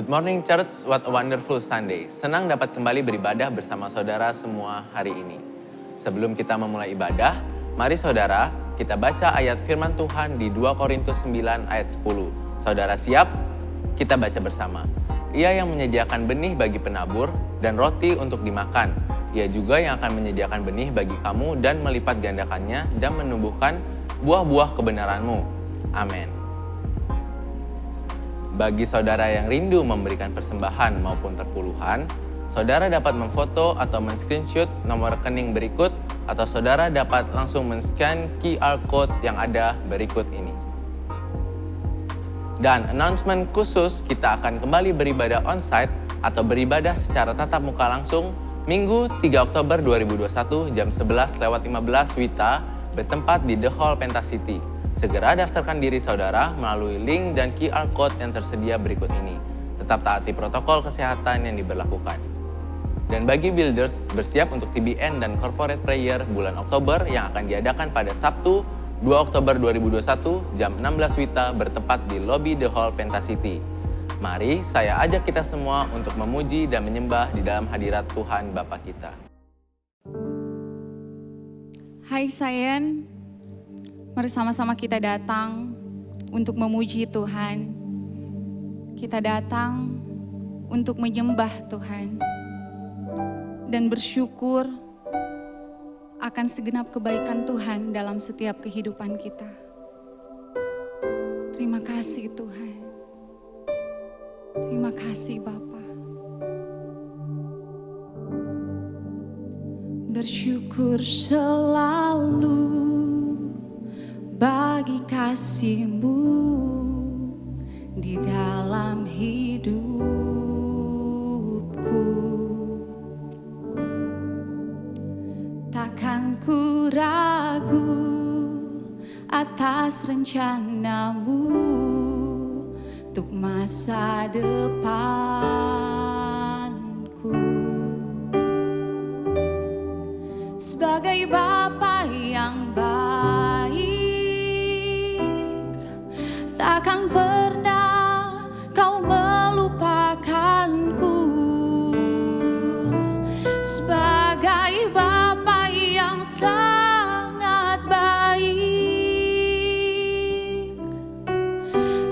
Good morning church, what a wonderful Sunday. Senang dapat kembali beribadah bersama saudara semua hari ini. Sebelum kita memulai ibadah, mari saudara kita baca ayat firman Tuhan di 2 Korintus 9 ayat 10. Saudara siap? Kita baca bersama. Ia yang menyediakan benih bagi penabur dan roti untuk dimakan. Ia juga yang akan menyediakan benih bagi kamu dan melipat gandakannya dan menumbuhkan buah-buah kebenaranmu. Amin. Bagi saudara yang rindu memberikan persembahan maupun perpuluhan, saudara dapat memfoto atau men-screenshot nomor rekening berikut atau saudara dapat langsung men-scan QR code yang ada berikut ini. Dan announcement khusus, kita akan kembali beribadah onsite atau beribadah secara tatap muka langsung Minggu 3 Oktober 2021 jam 11:15 WITA bertempat di The Hall Pentacity. Segera daftarkan diri saudara melalui link dan QR code yang tersedia berikut ini. Tetap taati protokol kesehatan yang diberlakukan. Dan bagi builders, bersiap untuk TBN dan corporate prayer bulan Oktober yang akan diadakan pada Sabtu 2 Oktober 2021 jam 16 WITA bertempat di lobi The Hall Pentacity. Mari saya ajak kita semua untuk memuji dan menyembah di dalam hadirat Tuhan Bapa kita. Hai Sayen, mari sama-sama kita datang untuk memuji Tuhan. Kita datang untuk menyembah Tuhan dan bersyukur akan segenap kebaikan Tuhan dalam setiap kehidupan kita. Terima kasih Tuhan. Terima kasih Bapa. Bersyukur selalu bagi kasih-Mu di dalam hidupku. Takkan ku ragu atas rencana-Mu untuk masa depanku. Sebagai Bapa yang baik, takkan pernah Kau melupakanku. Sebagai Bapa yang sangat baik,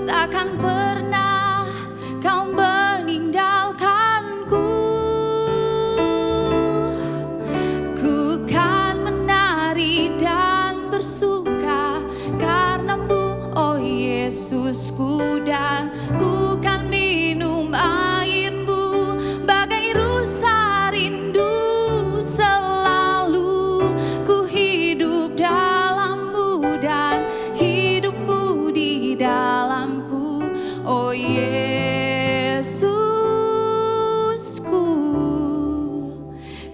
takkan pernah Kau meninggalkanku. Ku kan menari dan bersuka karena-Mu, oh Yesusku, dan ku kan minum air-Mu bagai rusa rindu. Selalu ku hidup dalam-Mu dan hidup-Mu di dalamku, oh Yesusku,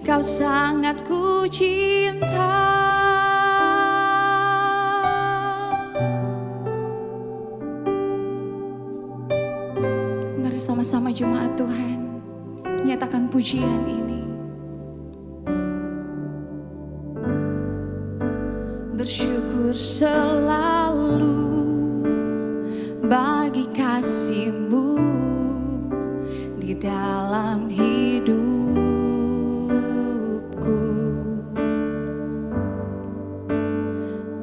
Kau sangat ku cinta. Mari sama-sama jemaat Tuhan nyatakan pujian ini. Bersyukur selalu bagi kasih-Mu di dalam hidupku.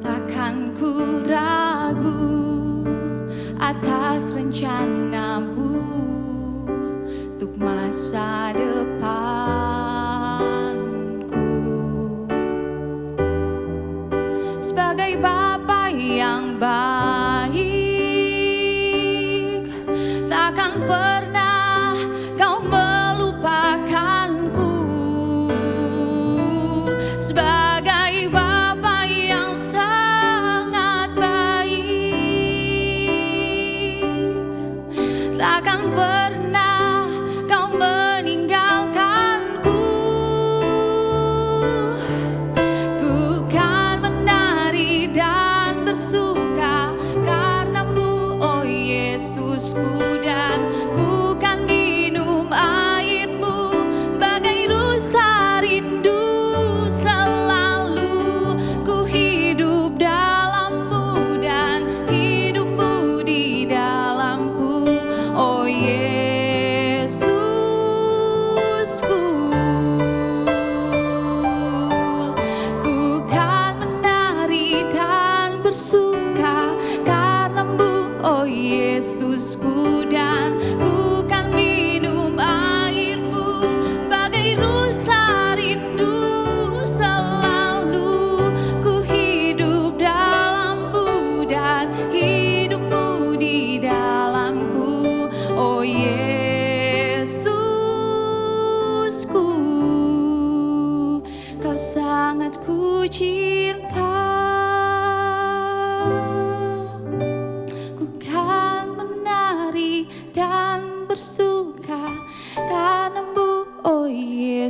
Takkan ku ragu atas rencana-Mu untuk masa depanku. Sebagai Bapa yang baik, takkan pernah Kau melupakanku. Sebagai Bapa yang sangat baik, takkan pernah Kau meninggalkanku. Ku kan menari dan bersuka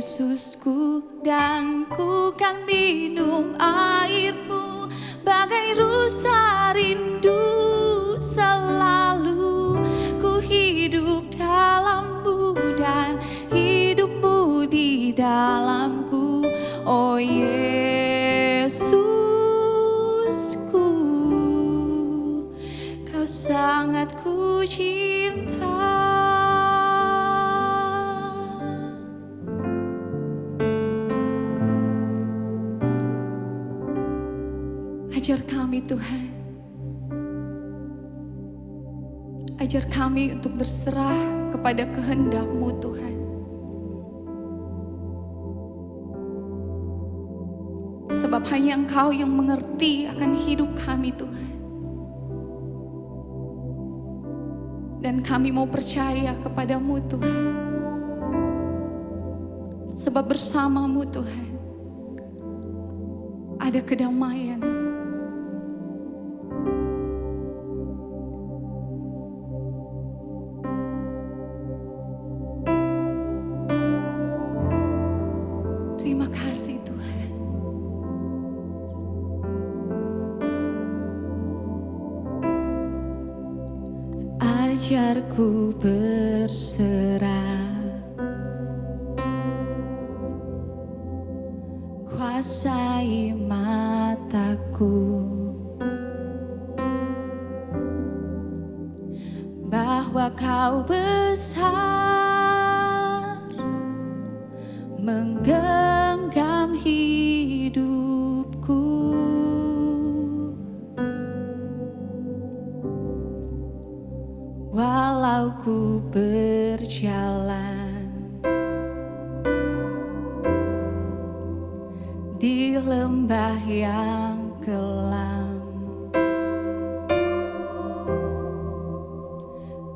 Yesusku, dan ku kan minum airmu bagai rusa rindu. Selalu ku hidup dalammu dan hidupmu di dalamku, oh Yesusku, kau sangat ku cinta. Ajar kami Tuhan, ajar kami untuk berserah kepada kehendak-Mu Tuhan. Sebab hanya Engkau yang mengerti akan hidup kami Tuhan. Dan kami mau percaya kepadamu Tuhan. Sebab bersamamu Tuhan ada kedamaian. Terima kasih Tuhan. Ajarku berserah, kuasai mataku, bahwa Kau besar, menggenggam hidupku. Walau ku berjalan di lembah yang kelam,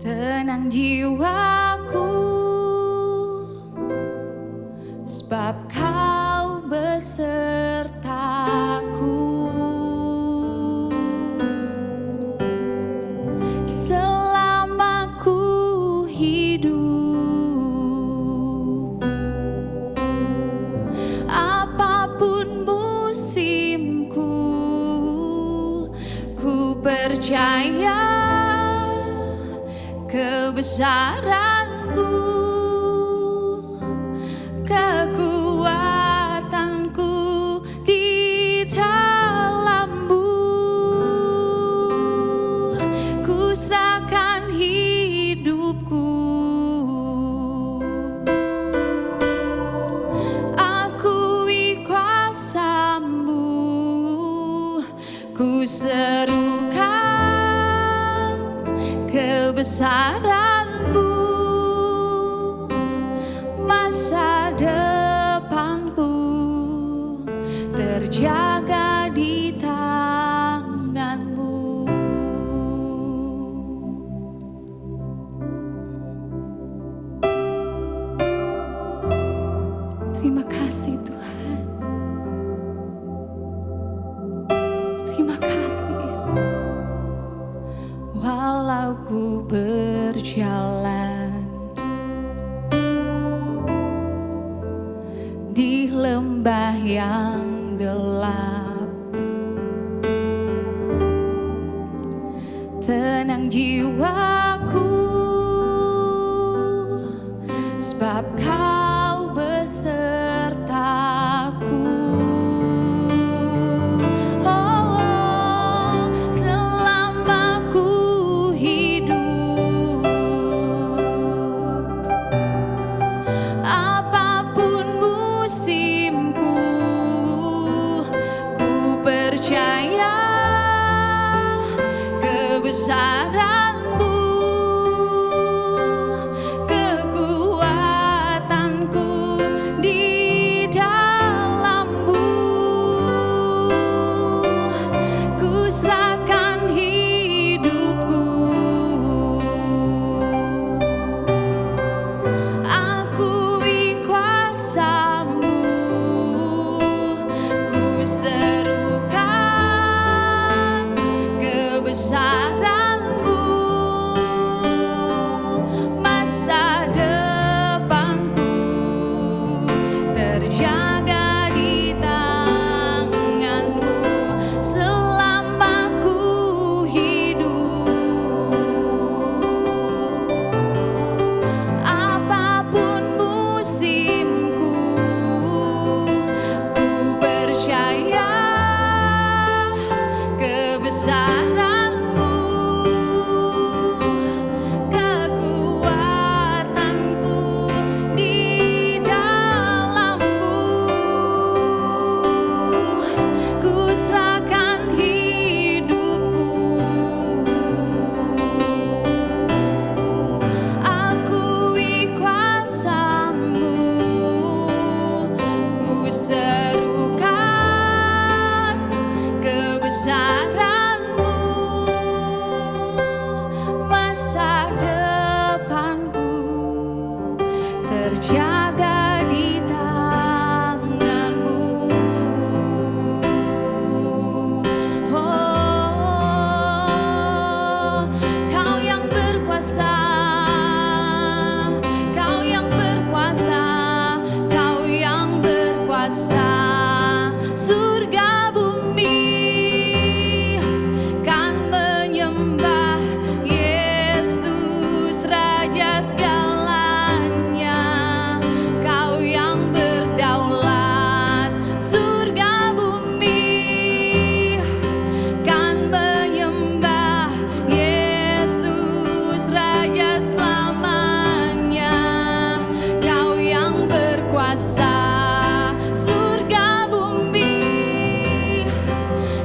tenang jiwaku, sebab Kau besertaku. Selama ku hidup, apapun musimku, ku percaya kebesaran-Mu, kekuatanku di dalam-Mu. Ku serahkan hidupku, akui kuasa-Mu, ku serukan kebesaran-Mu. Masa depanku terjaga di tangan-Mu. Terima kasih Tuhan. Terima kasih Yesus. Walau ku berjalan di lembah yang gelap, tenang jiwaku, sebab Kau besertaku. Oh, selama ku hidup, apapun musimku, ku percaya kebesaran-Mu, kekuatanku di dalam-Mu. Ku serahkan hidupku, akui kuasa-Mu, ku serukan kebesaran-Mu. terjaga di tangan-Mu. Oh, Kau yang berkuasa, Kau yang berkuasa, Kau yang berkuasa. Surga bumi kan menyembah Yesus Raja segalanya. Kau yang berdaulat. Surga bumi kan menyembah Yesus Raja selamanya. Kau yang berkuasa. Surga bumi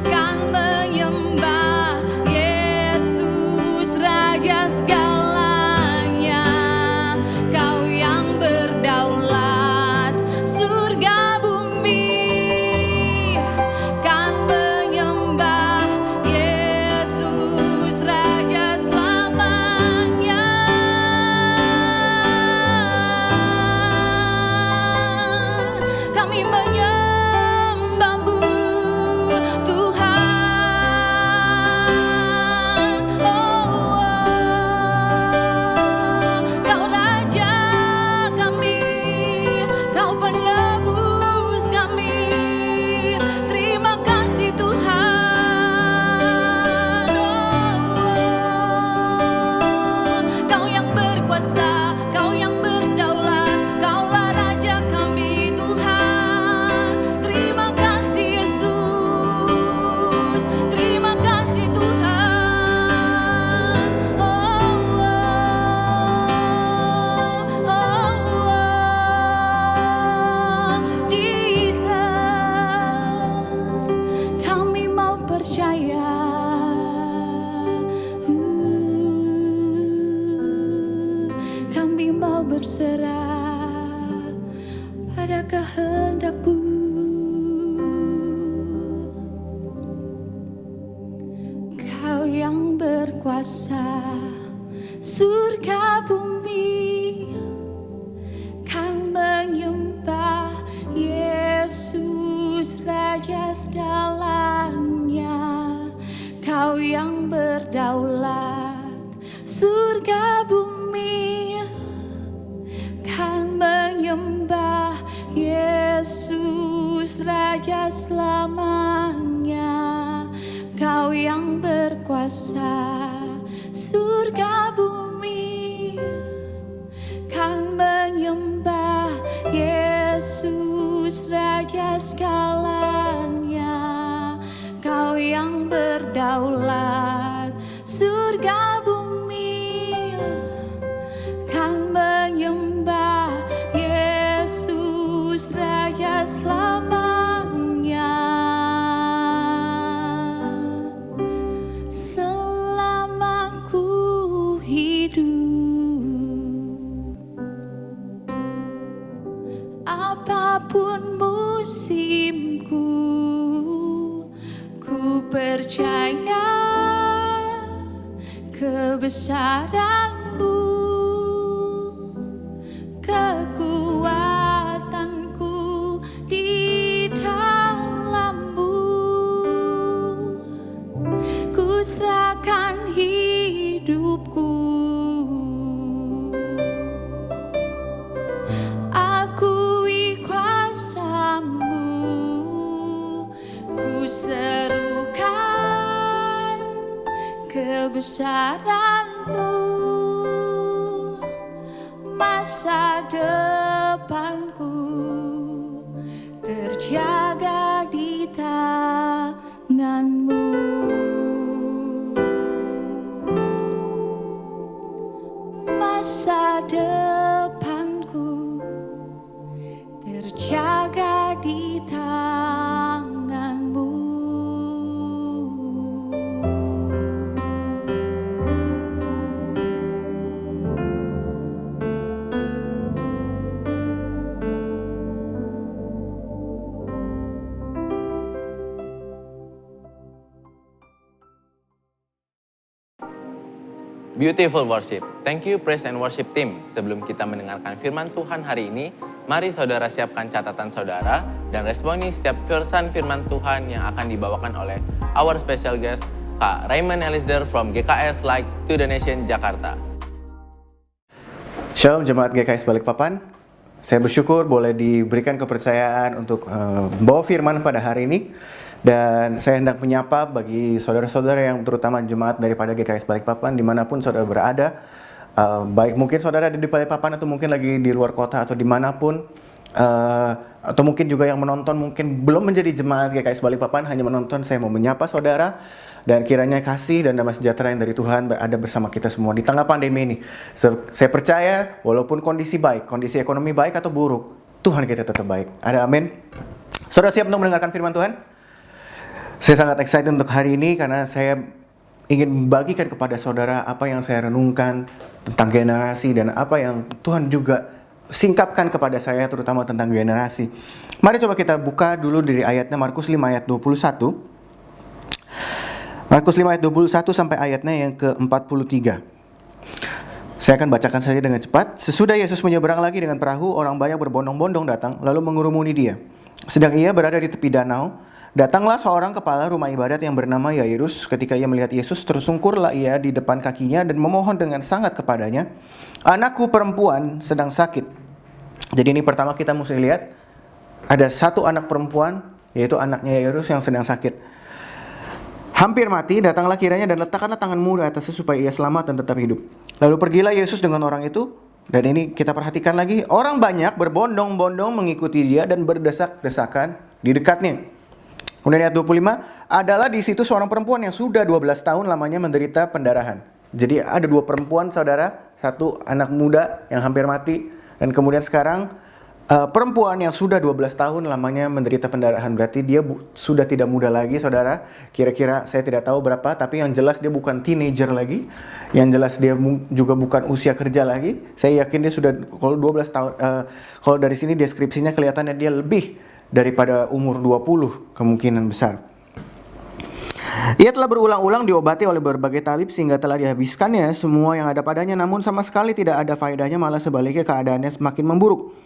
kan menyembah Yesus Raja segalanya. Kau yang berdaulat. Surga bumi kan menyembah Yesus Raja selamanya. Kami menyembah-Mu Tuhan. Kau Raja kami, Kau penebus kami. Terima kasih Tuhan. Kau yang berkuasa, Kau yang berdaulat, Kaulah Raja kami Tuhan. Terima kasih Yesus, terima kasih Tuhan. Jesus, kami mau percaya. Kami mau berserah pada kehendak-Mu. Kau yang berkuasa. Surga bumi kan menyembah Yesus Raja segalanya. Kau yang berdaulat. Surga bumi kan menyembah Yesus Raja selamanya. Kau yang berkuasa. Surga bumi kan menyembah Yesus Raja segalanya. Kau yang berdaulat. Surga bumi kan menyembah Yesus Raja selamanya. Selama ku hidup, apapun musimku, ku percaya kebesaran-Mu, kekuatanku di dalam-Mu. Ku serahkan hidupku, akui kuasa-Mu. Ku serukan kebesaran-Mu. Masa depanku terjaga di tangan-Mu. Masa depanku terjaga di tangan-Mu. Beautiful worship. Thank you praise and worship team. Sebelum kita mendengarkan firman Tuhan hari ini, mari saudara siapkan catatan saudara dan responi setiap versan firman Tuhan yang akan dibawakan oleh our special guest, Kak Raymond Eliezer from GKS Light to the Nation Jakarta. Shalom jemaat GKS Balikpapan. Saya bersyukur boleh diberikan kepercayaan untuk membawa firman pada hari ini. Dan saya hendak menyapa bagi saudara-saudara yang terutama jemaat daripada GKS Balikpapan dimanapun saudara berada. Baik mungkin saudara ada di Balikpapan atau mungkin lagi di luar kota atau dimanapun. Atau mungkin juga yang menonton mungkin belum menjadi jemaat GKS Balikpapan, hanya menonton. Saya mau menyapa saudara. Dan kiranya kasih dan damai sejahtera yang dari Tuhan berada bersama kita semua di tengah pandemi ini. Saya percaya walaupun kondisi baik, kondisi ekonomi baik atau buruk, Tuhan kita tetap baik. Ada amin. Saudara siap untuk mendengarkan firman Tuhan? Saya sangat excited untuk hari ini karena saya ingin membagikan kepada saudara apa yang saya renungkan tentang generasi dan apa yang Tuhan juga singkapkan kepada saya terutama tentang generasi. Mari coba kita buka dulu dari ayatnya Markus 5 ayat 21. Markus 5 ayat 21 sampai ayatnya yang ke-43. Saya akan bacakan saja dengan cepat. Sesudah Yesus menyeberang lagi dengan perahu, orang banyak berbondong-bondong datang lalu mengurumuni dia. Sedang ia berada di tepi danau, datanglah seorang kepala rumah ibadat yang bernama Yairus. Ketika ia melihat Yesus, tersungkurlah ia di depan kakinya dan memohon dengan sangat kepadanya, "Anakku perempuan sedang sakit." Jadi ini pertama kita mesti lihat, ada satu anak perempuan, yaitu anaknya Yairus yang sedang sakit. Hampir mati, datanglah kiranya dan letakkanlah tanganmu di atasnya supaya ia selamat dan tetap hidup. Lalu pergilah Yesus dengan orang itu, dan ini kita perhatikan lagi, orang banyak berbondong-bondong mengikuti dia dan berdesak-desakan di dekatnya. Kemudian ayat 25, adalah di situ seorang perempuan yang sudah 12 tahun lamanya menderita pendarahan. Jadi ada dua perempuan saudara, satu anak muda yang hampir mati, dan kemudian sekarang perempuan yang sudah 12 tahun lamanya menderita pendarahan. Berarti dia sudah tidak muda lagi saudara. Kira-kira saya tidak tahu berapa, tapi yang jelas dia bukan teenager lagi. Yang jelas dia juga bukan usia kerja lagi. Saya yakin dia sudah, kalau 12 tahun, kalau dari sini deskripsinya kelihatannya dia lebih daripada umur 20 kemungkinan besar. Ia telah berulang-ulang diobati oleh berbagai tabib sehingga telah dihabiskannya semua yang ada padanya, namun sama sekali tidak ada faedahnya, malah sebaliknya keadaannya semakin memburuk.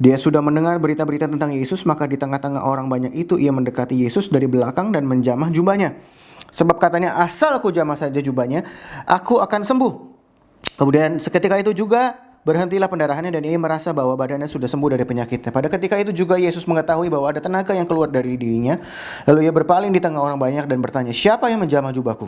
Dia sudah mendengar berita-berita tentang Yesus, maka di tengah-tengah orang banyak itu ia mendekati Yesus dari belakang dan menjamah jubahnya. Sebab katanya, asal aku jamah saja jubahnya, aku akan sembuh. Kemudian seketika itu juga berhentilah pendarahannya dan ia merasa bahwa badannya sudah sembuh dari penyakitnya. Pada ketika itu juga Yesus mengetahui bahwa ada tenaga yang keluar dari dirinya. Lalu ia berpaling di tengah orang banyak dan bertanya, "Siapa yang menjamah jubahku?"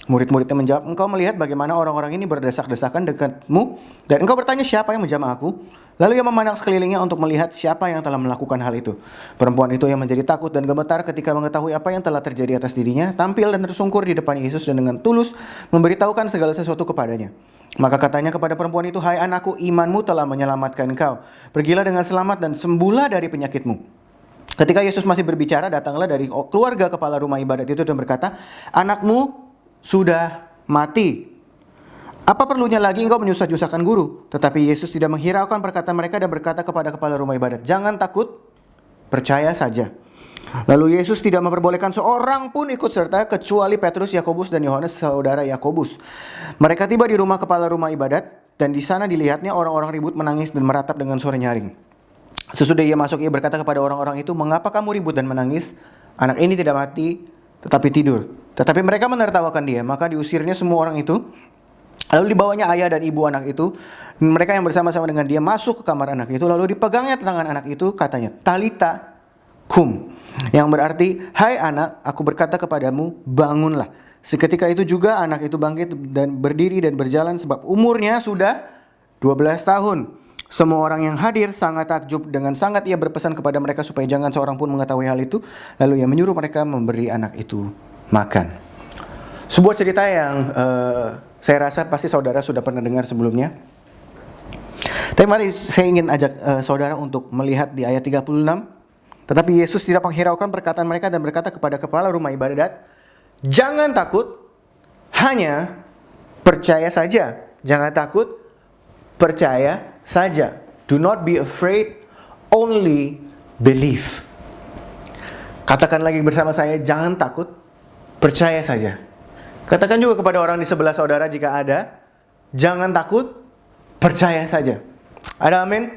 Murid-muridnya menjawab, "Engkau melihat bagaimana orang-orang ini berdesak-desakan dekatmu, dan engkau bertanya siapa yang menjamah aku?" Lalu ia memandang sekelilingnya untuk melihat siapa yang telah melakukan hal itu. Perempuan itu yang menjadi takut dan gemetar ketika mengetahui apa yang telah terjadi atas dirinya, tampil dan tersungkur di depan Yesus dan dengan tulus memberitahukan segala sesuatu kepadanya. Maka katanya kepada perempuan itu, "Hai anakku, imanmu telah menyelamatkan engkau. Pergilah dengan selamat dan sembuhlah dari penyakitmu." Ketika Yesus masih berbicara, datanglah dari keluarga kepala rumah ibadat itu dan berkata, "Anakmu sudah mati. Apa perlunya lagi engkau menyusah-nyusahkan guru?" Tetapi Yesus tidak menghiraukan perkataan mereka dan berkata kepada kepala rumah ibadat, "Jangan takut, percaya saja." Lalu Yesus tidak memperbolehkan seorang pun ikut serta kecuali Petrus, Yakobus dan Yohanes saudara Yakobus. Mereka tiba di rumah kepala rumah ibadat dan di sana dilihatnya orang-orang ribut menangis dan meratap dengan suara nyaring. Sesudah ia masuk, ia berkata kepada orang-orang itu, "Mengapa kamu ribut dan menangis? Anak ini tidak mati, tetapi tidur." Tetapi mereka menertawakan dia, maka diusirnya semua orang itu. Lalu dibawanya ayah dan ibu anak itu, mereka yang bersama-sama dengan dia masuk ke kamar anak itu. Lalu dipegangnya tangan anak itu, katanya, "Talita kum," yang berarti, "Hai anak, aku berkata kepadamu, bangunlah." Seketika itu juga anak itu bangkit dan berdiri dan berjalan, sebab umurnya sudah 12 tahun. Semua orang yang hadir sangat takjub, dengan sangat ia berpesan kepada mereka supaya jangan seorang pun mengetahui hal itu. Lalu ia menyuruh mereka memberi anak itu makan. Sebuah cerita yang saya rasa pasti saudara sudah pernah dengar sebelumnya. Tapi mari saya ingin ajak saudara untuk melihat di ayat 36. Tetapi Yesus tidak menghiraukan perkataan mereka dan berkata kepada kepala rumah ibadat, "Jangan takut, hanya percaya saja." Jangan takut, percaya saja. Do not be afraid, only believe. Katakan lagi bersama saya, jangan takut, percaya saja. Katakan juga kepada orang di sebelah saudara jika ada, jangan takut, percaya saja. Ada amin?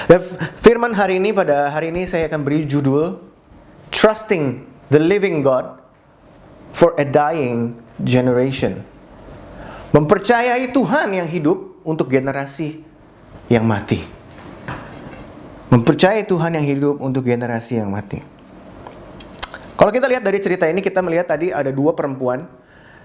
Dan firman hari ini, pada hari ini saya akan beri judul Trusting the Living God for a Dying Generation. Mempercayai Tuhan yang hidup untuk generasi yang mati. Mempercayai Tuhan yang hidup untuk generasi yang mati. Kalau kita lihat dari cerita ini, kita melihat tadi ada dua perempuan.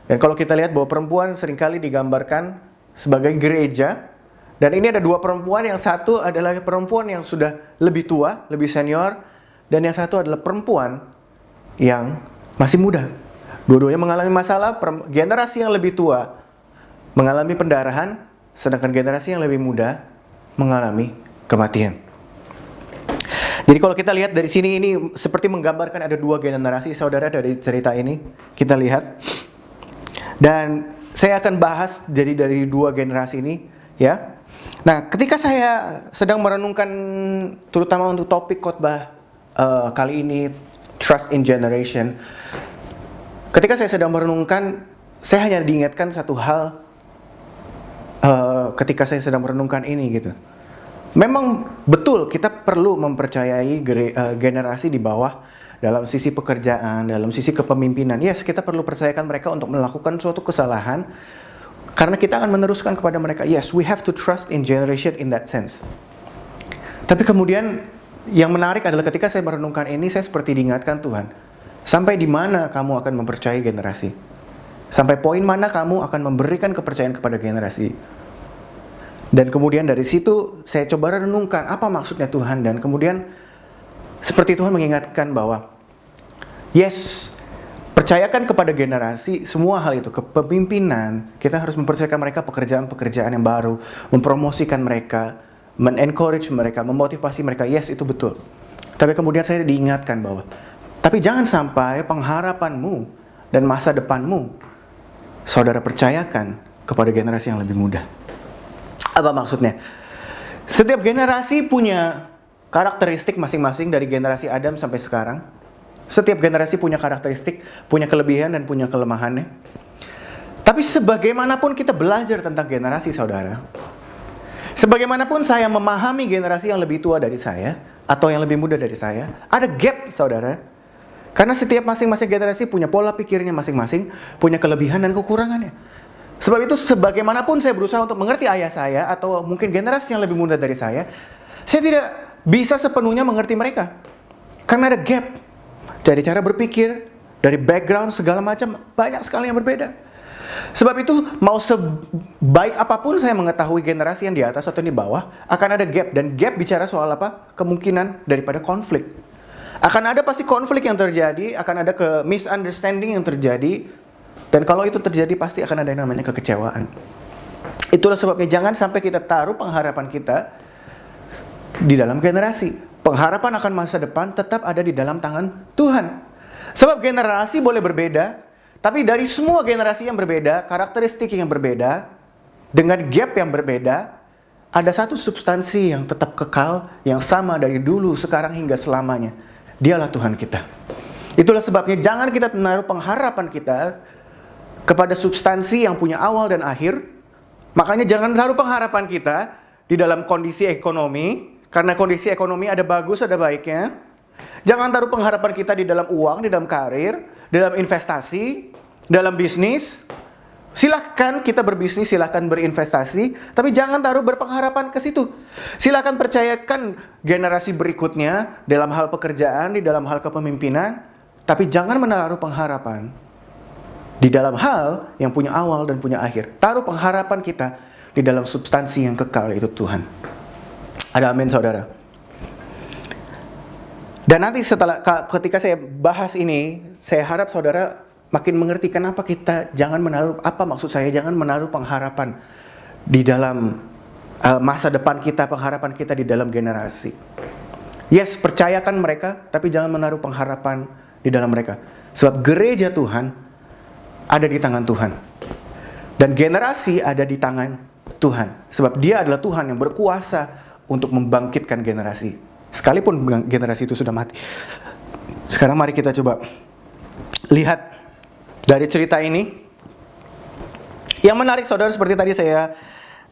Dan kalau kita lihat bahwa perempuan seringkali digambarkan sebagai gereja. Dan ini ada dua perempuan, yang satu adalah perempuan yang sudah lebih tua, lebih senior. Dan yang satu adalah perempuan yang masih muda. Dua-duanya mengalami masalah. Generasi yang lebih tua mengalami pendarahan, sedangkan generasi yang lebih muda mengalami kematian. Jadi kalau kita lihat dari sini, ini seperti menggambarkan ada dua generasi, saudara, dari cerita ini. Kita lihat. Dan saya akan bahas jadi dari dua generasi ini, ya. Nah, ketika saya sedang merenungkan, terutama untuk topik khotbah kali ini, Trust in Generation. Ketika saya sedang merenungkan, saya hanya diingatkan satu hal ketika saya sedang merenungkan ini gitu. Memang betul kita perlu mempercayai generasi di bawah dalam sisi pekerjaan, dalam sisi kepemimpinan. Yes, kita perlu percayakan mereka untuk melakukan suatu kesalahan karena kita akan meneruskan kepada mereka. Yes, we have to trust in generation in that sense. Tapi kemudian yang menarik adalah ketika saya merenungkan ini, saya seperti diingatkan Tuhan, sampai di mana kamu akan mempercayai generasi? Sampai poin mana kamu akan memberikan kepercayaan kepada generasi? Dan kemudian dari situ saya coba renungkan apa maksudnya Tuhan. Dan kemudian seperti Tuhan mengingatkan bahwa yes, percayakan kepada generasi semua hal itu. Kepemimpinan, kita harus mempercayakan mereka pekerjaan-pekerjaan yang baru, mempromosikan mereka, men-encourage mereka, memotivasi mereka. Yes, itu betul. Tapi kemudian saya diingatkan bahwa tapi jangan sampai pengharapanmu dan masa depanmu saudara percayakan kepada generasi yang lebih muda. Apa maksudnya? Setiap generasi punya karakteristik masing-masing dari generasi Adam sampai sekarang. Setiap generasi punya karakteristik, punya kelebihan dan punya kelemahannya. Tapi sebagaimanapun kita belajar tentang generasi, saudara, sebagaimanapun saya memahami generasi yang lebih tua dari saya atau yang lebih muda dari saya, ada gap, saudara. Karena setiap masing-masing generasi punya pola pikirnya masing-masing, punya kelebihan dan kekurangannya. Sebab itu sebagaimanapun saya berusaha untuk mengerti ayah saya atau mungkin generasi yang lebih muda dari saya tidak bisa sepenuhnya mengerti mereka. Karena ada gap. Dari cara berpikir, dari background segala macam, banyak sekali yang berbeda. Sebab itu mau sebaik apapun saya mengetahui generasi yang di atas atau di bawah, akan ada gap. Dan gap bicara soal apa? Kemungkinan daripada konflik. Akan ada pasti konflik yang terjadi, akan ada misunderstanding yang terjadi. Dan kalau itu terjadi pasti akan ada yang namanya kekecewaan. Itulah sebabnya jangan sampai kita taruh pengharapan kita di dalam generasi. Pengharapan akan masa depan tetap ada di dalam tangan Tuhan. Sebab generasi boleh berbeda, tapi dari semua generasi yang berbeda, karakteristik yang berbeda, dengan gap yang berbeda, ada satu substansi yang tetap kekal, yang sama dari dulu, sekarang hingga selamanya. Dialah Tuhan kita. Itulah sebabnya jangan kita menaruh pengharapan kita kepada substansi yang punya awal dan akhir. Makanya jangan taruh pengharapan kita di dalam kondisi ekonomi, karena kondisi ekonomi ada bagus, ada baiknya. Jangan taruh pengharapan kita di dalam uang, di dalam karir, dalam investasi, dalam bisnis. Silahkan kita berbisnis, silahkan berinvestasi, tapi jangan taruh berpengharapan ke situ. Silahkan percayakan generasi berikutnya dalam hal pekerjaan, di dalam hal kepemimpinan, tapi jangan menaruh pengharapan di dalam hal yang punya awal dan punya akhir. Taruh pengharapan kita di dalam substansi yang kekal, yaitu Tuhan. Ada amin, saudara. Dan nanti ketika saya bahas ini, saya harap saudara makin mengerti kenapa kita jangan menaruh, apa maksud saya jangan menaruh pengharapan di dalam masa depan kita, pengharapan kita di dalam generasi. Yes, percayakan mereka, tapi jangan menaruh pengharapan di dalam mereka. Sebab gereja Tuhan ada di tangan Tuhan. Dan generasi ada di tangan Tuhan. Sebab Dia adalah Tuhan yang berkuasa untuk membangkitkan generasi. Sekalipun generasi itu sudah mati. Sekarang mari kita coba lihat dari cerita ini. Yang menarik saudara, seperti tadi saya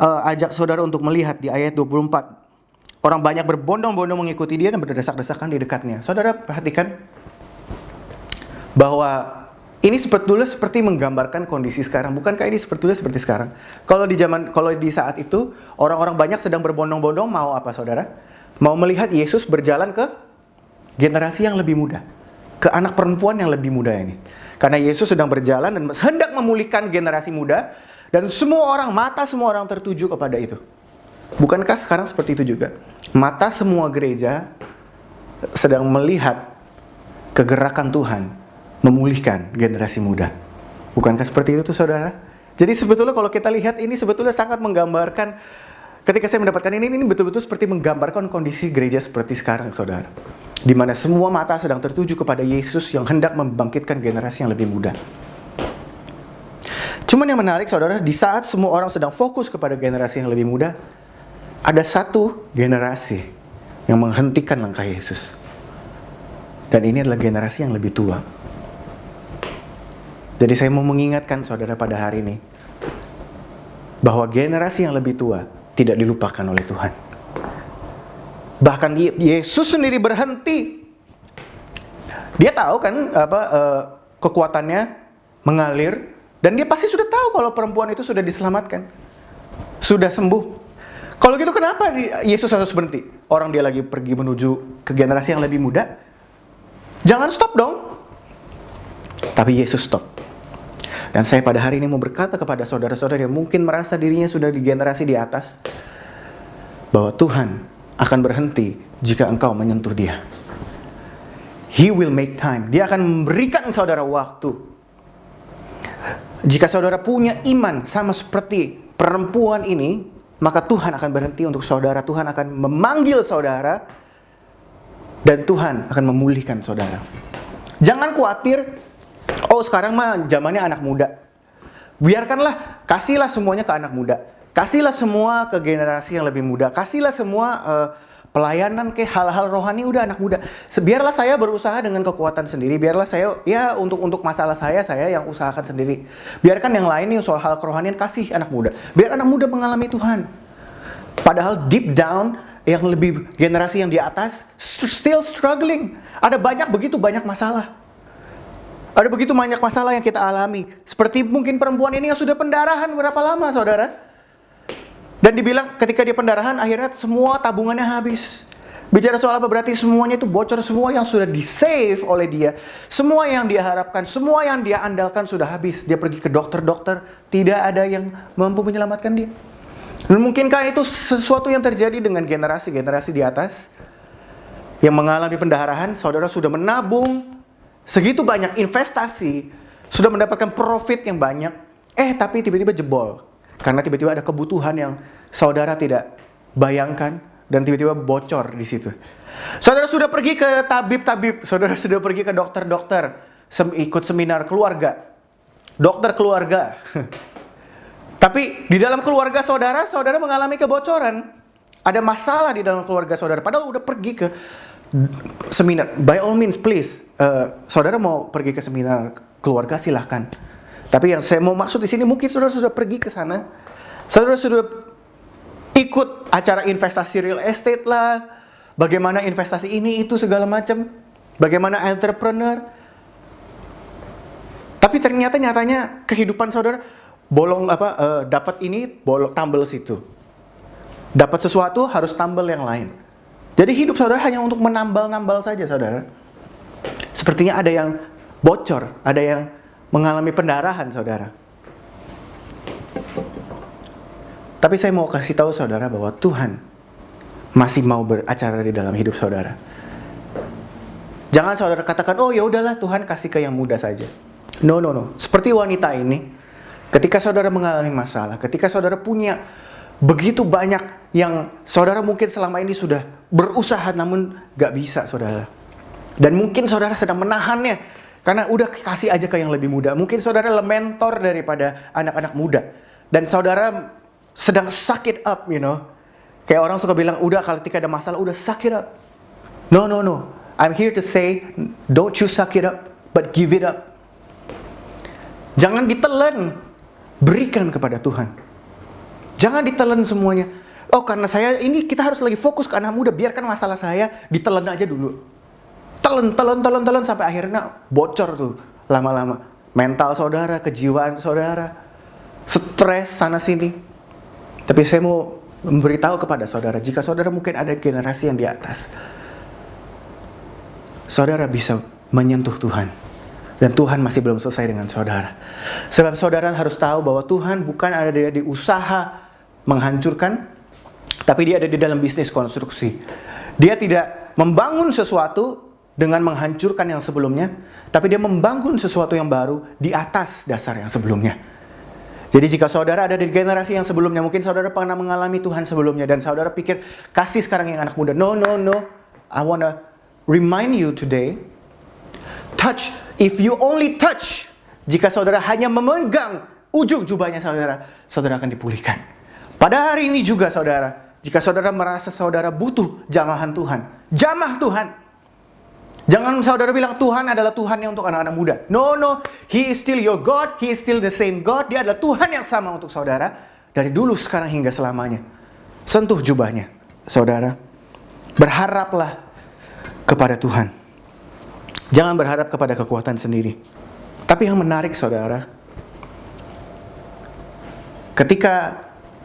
ajak saudara untuk melihat di ayat 24. Orang banyak berbondong-bondong mengikuti dia dan berdesak-desakan di dekatnya. Saudara perhatikan bahwa ini sebetulnya seperti menggambarkan kondisi sekarang. Bukankah ini sebetulnya seperti sekarang? Kalau di saat itu orang-orang banyak sedang berbondong-bondong mau apa saudara? Mau melihat Yesus berjalan ke generasi yang lebih muda, ke anak perempuan yang lebih muda ini. Karena Yesus sedang berjalan dan hendak memulihkan generasi muda, dan semua orang tertuju kepada itu. Bukankah sekarang seperti itu juga? Mata semua gereja sedang melihat kegerakan Tuhan memulihkan generasi muda. Bukankah seperti itu tuh saudara? Jadi sebetulnya kalau kita lihat ini sebetulnya sangat menggambarkan, ketika saya mendapatkan ini betul-betul seperti menggambarkan kondisi gereja seperti sekarang saudara. Di mana semua mata sedang tertuju kepada Yesus yang hendak membangkitkan generasi yang lebih muda. Cuman yang menarik saudara, di saat semua orang sedang fokus kepada generasi yang lebih muda, ada satu generasi yang menghentikan langkah Yesus. Dan ini adalah generasi yang lebih tua. Jadi saya mau mengingatkan saudara pada hari ini, bahwa generasi yang lebih tua tidak dilupakan oleh Tuhan. Bahkan Yesus sendiri berhenti. Dia tahu kan kekuatannya mengalir, dan dia pasti sudah tahu kalau perempuan itu sudah diselamatkan, sudah sembuh. Kalau gitu kenapa Yesus harus berhenti? Orang dia lagi pergi menuju ke generasi yang lebih muda. Jangan stop dong. Tapi Yesus stop. Dan saya pada hari ini mau berkata kepada saudara-saudara yang mungkin merasa dirinya sudah di generasi di atas, bahwa Tuhan akan berhenti jika engkau menyentuh dia. He will make time. Dia akan memberikan saudara waktu. Jika saudara punya iman sama seperti perempuan ini, maka Tuhan akan berhenti untuk saudara. Tuhan akan memanggil saudara, dan Tuhan akan memulihkan saudara. Jangan khawatir, oh sekarang mah zamannya anak muda. Biarkanlah, kasihlah semuanya ke anak muda. Kasihlah semua ke generasi yang lebih muda. Kasihlah semua pelayanan ke hal-hal rohani udah anak muda. Biarlah saya berusaha dengan kekuatan sendiri. Biarlah saya untuk masalah saya yang usahakan sendiri. Biarkan yang lain nih soal hal kerohanian kasih anak muda. Biar anak muda mengalami Tuhan. Padahal deep down yang lebih generasi yang di atas still struggling. Ada begitu banyak masalah. Ada begitu banyak masalah yang kita alami. Seperti mungkin perempuan ini yang sudah pendarahan berapa lama saudara? Dan dibilang ketika dia pendarahan akhirnya semua tabungannya habis. Bicara soal apa? Berarti semuanya itu bocor. Semua yang sudah di-save oleh dia, semua yang dia harapkan, semua yang dia andalkan sudah habis. Dia pergi ke dokter-dokter, tidak ada yang mampu menyelamatkan dia. Dan mungkinkah itu sesuatu yang terjadi dengan generasi-generasi di atas yang mengalami pendarahan? Saudara sudah menabung segitu banyak investasi, sudah mendapatkan profit yang banyak, tapi tiba-tiba jebol. Karena tiba-tiba ada kebutuhan yang saudara tidak bayangkan, dan tiba-tiba bocor di situ. Saudara sudah pergi ke tabib-tabib, saudara sudah pergi ke dokter-dokter, ikut seminar keluarga, dokter keluarga. Tapi di dalam keluarga saudara mengalami kebocoran. Ada masalah di dalam keluarga saudara, padahal udah pergi ke seminar. By all means, please, saudara mau pergi ke seminar keluarga silahkan. Tapi yang saya mau maksud di sini, mungkin saudara sudah pergi ke sana, saudara sudah ikut acara investasi real estate lah, bagaimana investasi ini itu segala macam, bagaimana entrepreneur. Tapi nyatanya kehidupan saudara dapat ini bolong tambel situ, dapat sesuatu harus tambel yang lain. Jadi hidup saudara hanya untuk menambal-nambal saja saudara. Sepertinya ada yang bocor, ada yang mengalami pendarahan saudara. Tapi saya mau kasih tahu saudara bahwa Tuhan masih mau beracara di dalam hidup saudara. Jangan saudara katakan, oh ya udahlah Tuhan kasih ke yang muda saja. No. Seperti wanita ini, ketika saudara mengalami masalah, ketika saudara punya begitu banyak yang saudara mungkin selama ini sudah berusaha namun gak bisa saudara. Dan mungkin saudara sedang menahannya karena udah kasih aja ke yang lebih muda. Mungkin saudara adalah mentor daripada anak-anak muda. Dan saudara sedang suck it up, Kayak orang suka bilang, udah ketika ada masalah, udah suck it up. No. I'm here to say, don't you suck it up, but give it up. Jangan ditelan. berikan kepada Tuhan. Jangan ditelan semuanya. Oh, karena saya ini, kita harus lagi fokus ke anak muda, biarkan masalah saya ditelan aja dulu. Telan sampai akhirnya bocor tuh lama-lama. Mental saudara, kejiwaan saudara, stres sana sini. Tapi saya mau memberitahu kepada saudara, jika saudara mungkin ada generasi yang di atas, saudara bisa menyentuh Tuhan. Dan Tuhan masih belum selesai dengan saudara. Sebab saudara harus tahu bahwa Tuhan bukan ada di usaha menghancurkan, tapi dia ada di dalam bisnis konstruksi. Dia tidak membangun sesuatu dengan menghancurkan yang sebelumnya, tapi dia membangun sesuatu yang baru di atas dasar yang sebelumnya. Jadi jika saudara ada di generasi yang sebelumnya, mungkin saudara pernah mengalami Tuhan sebelumnya, dan saudara pikir, kasih sekarang yang anak muda. No. I wanna remind you today, touch. If you only touch, jika saudara hanya memegang ujung jubahnya saudara, saudara akan dipulihkan. Pada hari ini juga saudara, jika saudara merasa saudara butuh jamahan Tuhan, jamah Tuhan. Jangan saudara bilang Tuhan adalah Tuhan yang untuk anak-anak muda. No, He is still your God, He is still the same God. Dia adalah Tuhan yang sama untuk saudara, dari dulu, sekarang, hingga selamanya. Sentuh jubahnya, saudara. Berharaplah kepada Tuhan. Jangan berharap kepada kekuatan sendiri. Tapi yang menarik saudara, ketika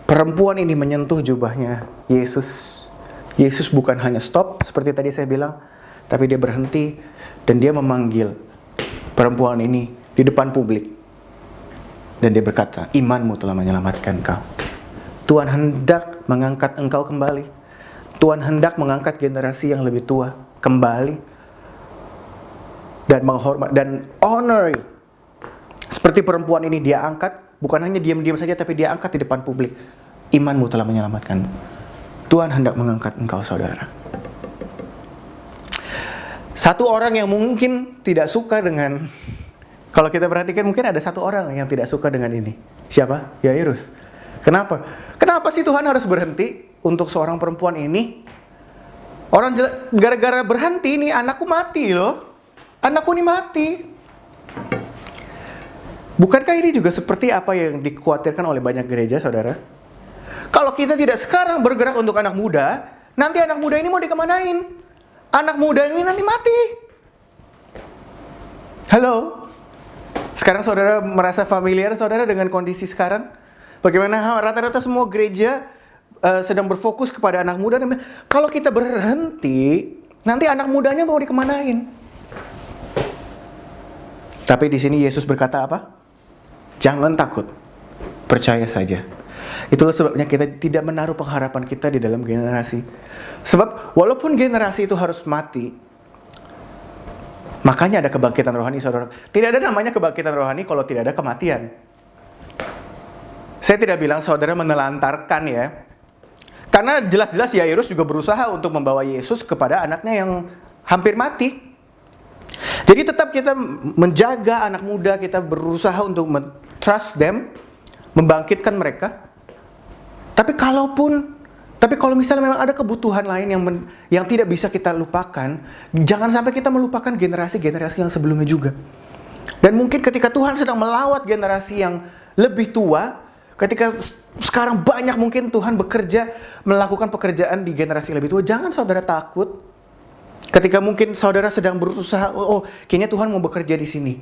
perempuan ini menyentuh jubahnya Yesus bukan hanya stop seperti tadi saya bilang, tapi dia berhenti dan dia memanggil perempuan ini di depan publik. Dan dia berkata, imanmu telah menyelamatkan engkau. Tuhan hendak mengangkat engkau kembali. Tuhan hendak mengangkat generasi yang lebih tua kembali dan menghormat dan honor. Seperti perempuan ini dia angkat, bukan hanya diam-diam saja, tapi dia angkat di depan publik. Imanmu telah menyelamatkan. Tuhan hendak mengangkat engkau saudara. Satu orang yang mungkin tidak suka dengan, kalau kita perhatikan mungkin ada satu orang yang tidak suka dengan ini. Siapa? Yairus. Kenapa? Kenapa sih Tuhan harus berhenti untuk seorang perempuan ini? Orang gara-gara berhenti nih, anakku mati loh. Anakku ini mati. Bukankah ini juga seperti apa yang dikhawatirkan oleh banyak gereja saudara? Kalau kita tidak sekarang bergerak untuk anak muda, nanti anak muda ini mau dikemanain? Anak muda ini nanti mati. Halo? Sekarang saudara merasa familiar saudara dengan kondisi sekarang? Bagaimana rata-rata semua gereja sedang berfokus kepada anak muda. Kalau kita berhenti, nanti anak mudanya mau dikemanain? Tapi di sini Yesus berkata apa? Jangan takut, percaya saja. Itulah sebabnya kita tidak menaruh pengharapan kita di dalam generasi. Sebab walaupun generasi itu harus mati, makanya ada kebangkitan rohani saudara. Tidak ada namanya kebangkitan rohani kalau tidak ada kematian. Saya tidak bilang saudara menelantarkan ya. Karena jelas-jelas Yairus juga berusaha untuk membawa Yesus kepada anaknya yang hampir mati. Jadi tetap kita menjaga anak muda, kita berusaha untuk trust them, membangkitkan mereka. Tapi kalau misalnya memang ada kebutuhan lain yang tidak bisa kita lupakan, jangan sampai kita melupakan generasi-generasi yang sebelumnya juga. Dan mungkin ketika Tuhan sedang melawat generasi yang lebih tua, ketika sekarang banyak mungkin Tuhan bekerja, melakukan pekerjaan di generasi lebih tua, jangan saudara takut. Ketika mungkin saudara sedang berusaha, kayaknya Tuhan mau bekerja di sini.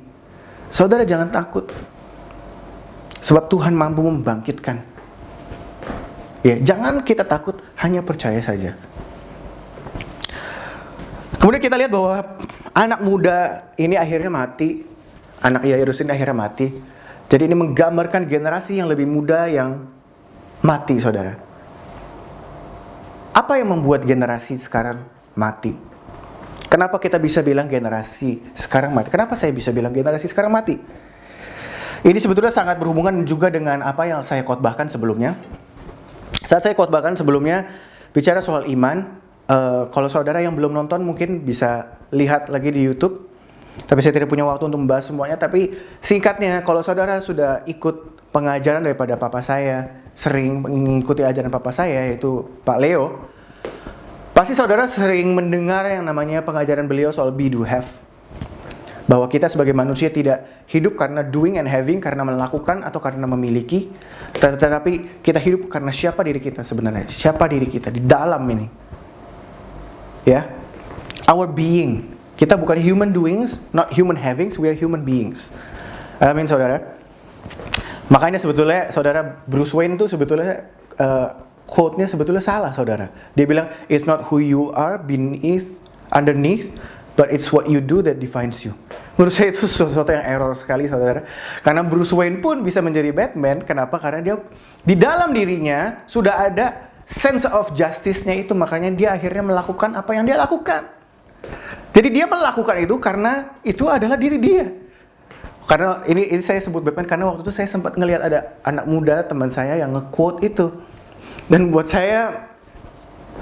Saudara jangan takut. Sebab Tuhan mampu membangkitkan. Ya, jangan kita takut, hanya percaya saja. Kemudian kita lihat bahwa anak muda ini akhirnya mati. Anak Yairus ini akhirnya mati. Jadi ini menggambarkan generasi yang lebih muda yang mati, saudara. Apa yang membuat generasi sekarang mati? Kenapa kita bisa bilang generasi sekarang mati? Kenapa saya bisa bilang generasi sekarang mati? Ini sebetulnya sangat berhubungan juga dengan apa yang saya khotbahkan sebelumnya. Saat saya khotbahkan sebelumnya bicara soal iman, kalau saudara yang belum nonton mungkin bisa lihat lagi di YouTube. Tapi saya tidak punya waktu untuk membahas semuanya. Tapi singkatnya, kalau saudara sudah ikut pengajaran daripada papa saya, sering mengikuti ajaran papa saya yaitu Pak Leo, pasti saudara sering mendengar yang namanya pengajaran beliau soal be, do, have. Bahwa kita sebagai manusia tidak hidup karena doing and having, karena melakukan atau karena memiliki, tetapi kita hidup karena siapa diri kita sebenarnya, siapa diri kita di dalam ini. Ya, our being. Kita bukan human doings, not human havings, we are human beings. Amin, saudara. Makanya sebetulnya saudara Bruce Wayne tuh sebetulnya quote-nya sebetulnya salah, saudara. Dia bilang, it's not who you are underneath, but it's what you do that defines you. Menurut saya itu sesuatu yang error sekali, saudara. Karena Bruce Wayne pun bisa menjadi Batman. Kenapa? Karena dia di dalam dirinya sudah ada sense of justice-nya itu. Makanya dia akhirnya melakukan apa yang dia lakukan. Jadi dia melakukan itu karena itu adalah diri dia. Karena ini saya sebut Batman karena waktu itu saya sempat ngelihat ada anak muda teman saya yang nge-quote itu. Dan buat saya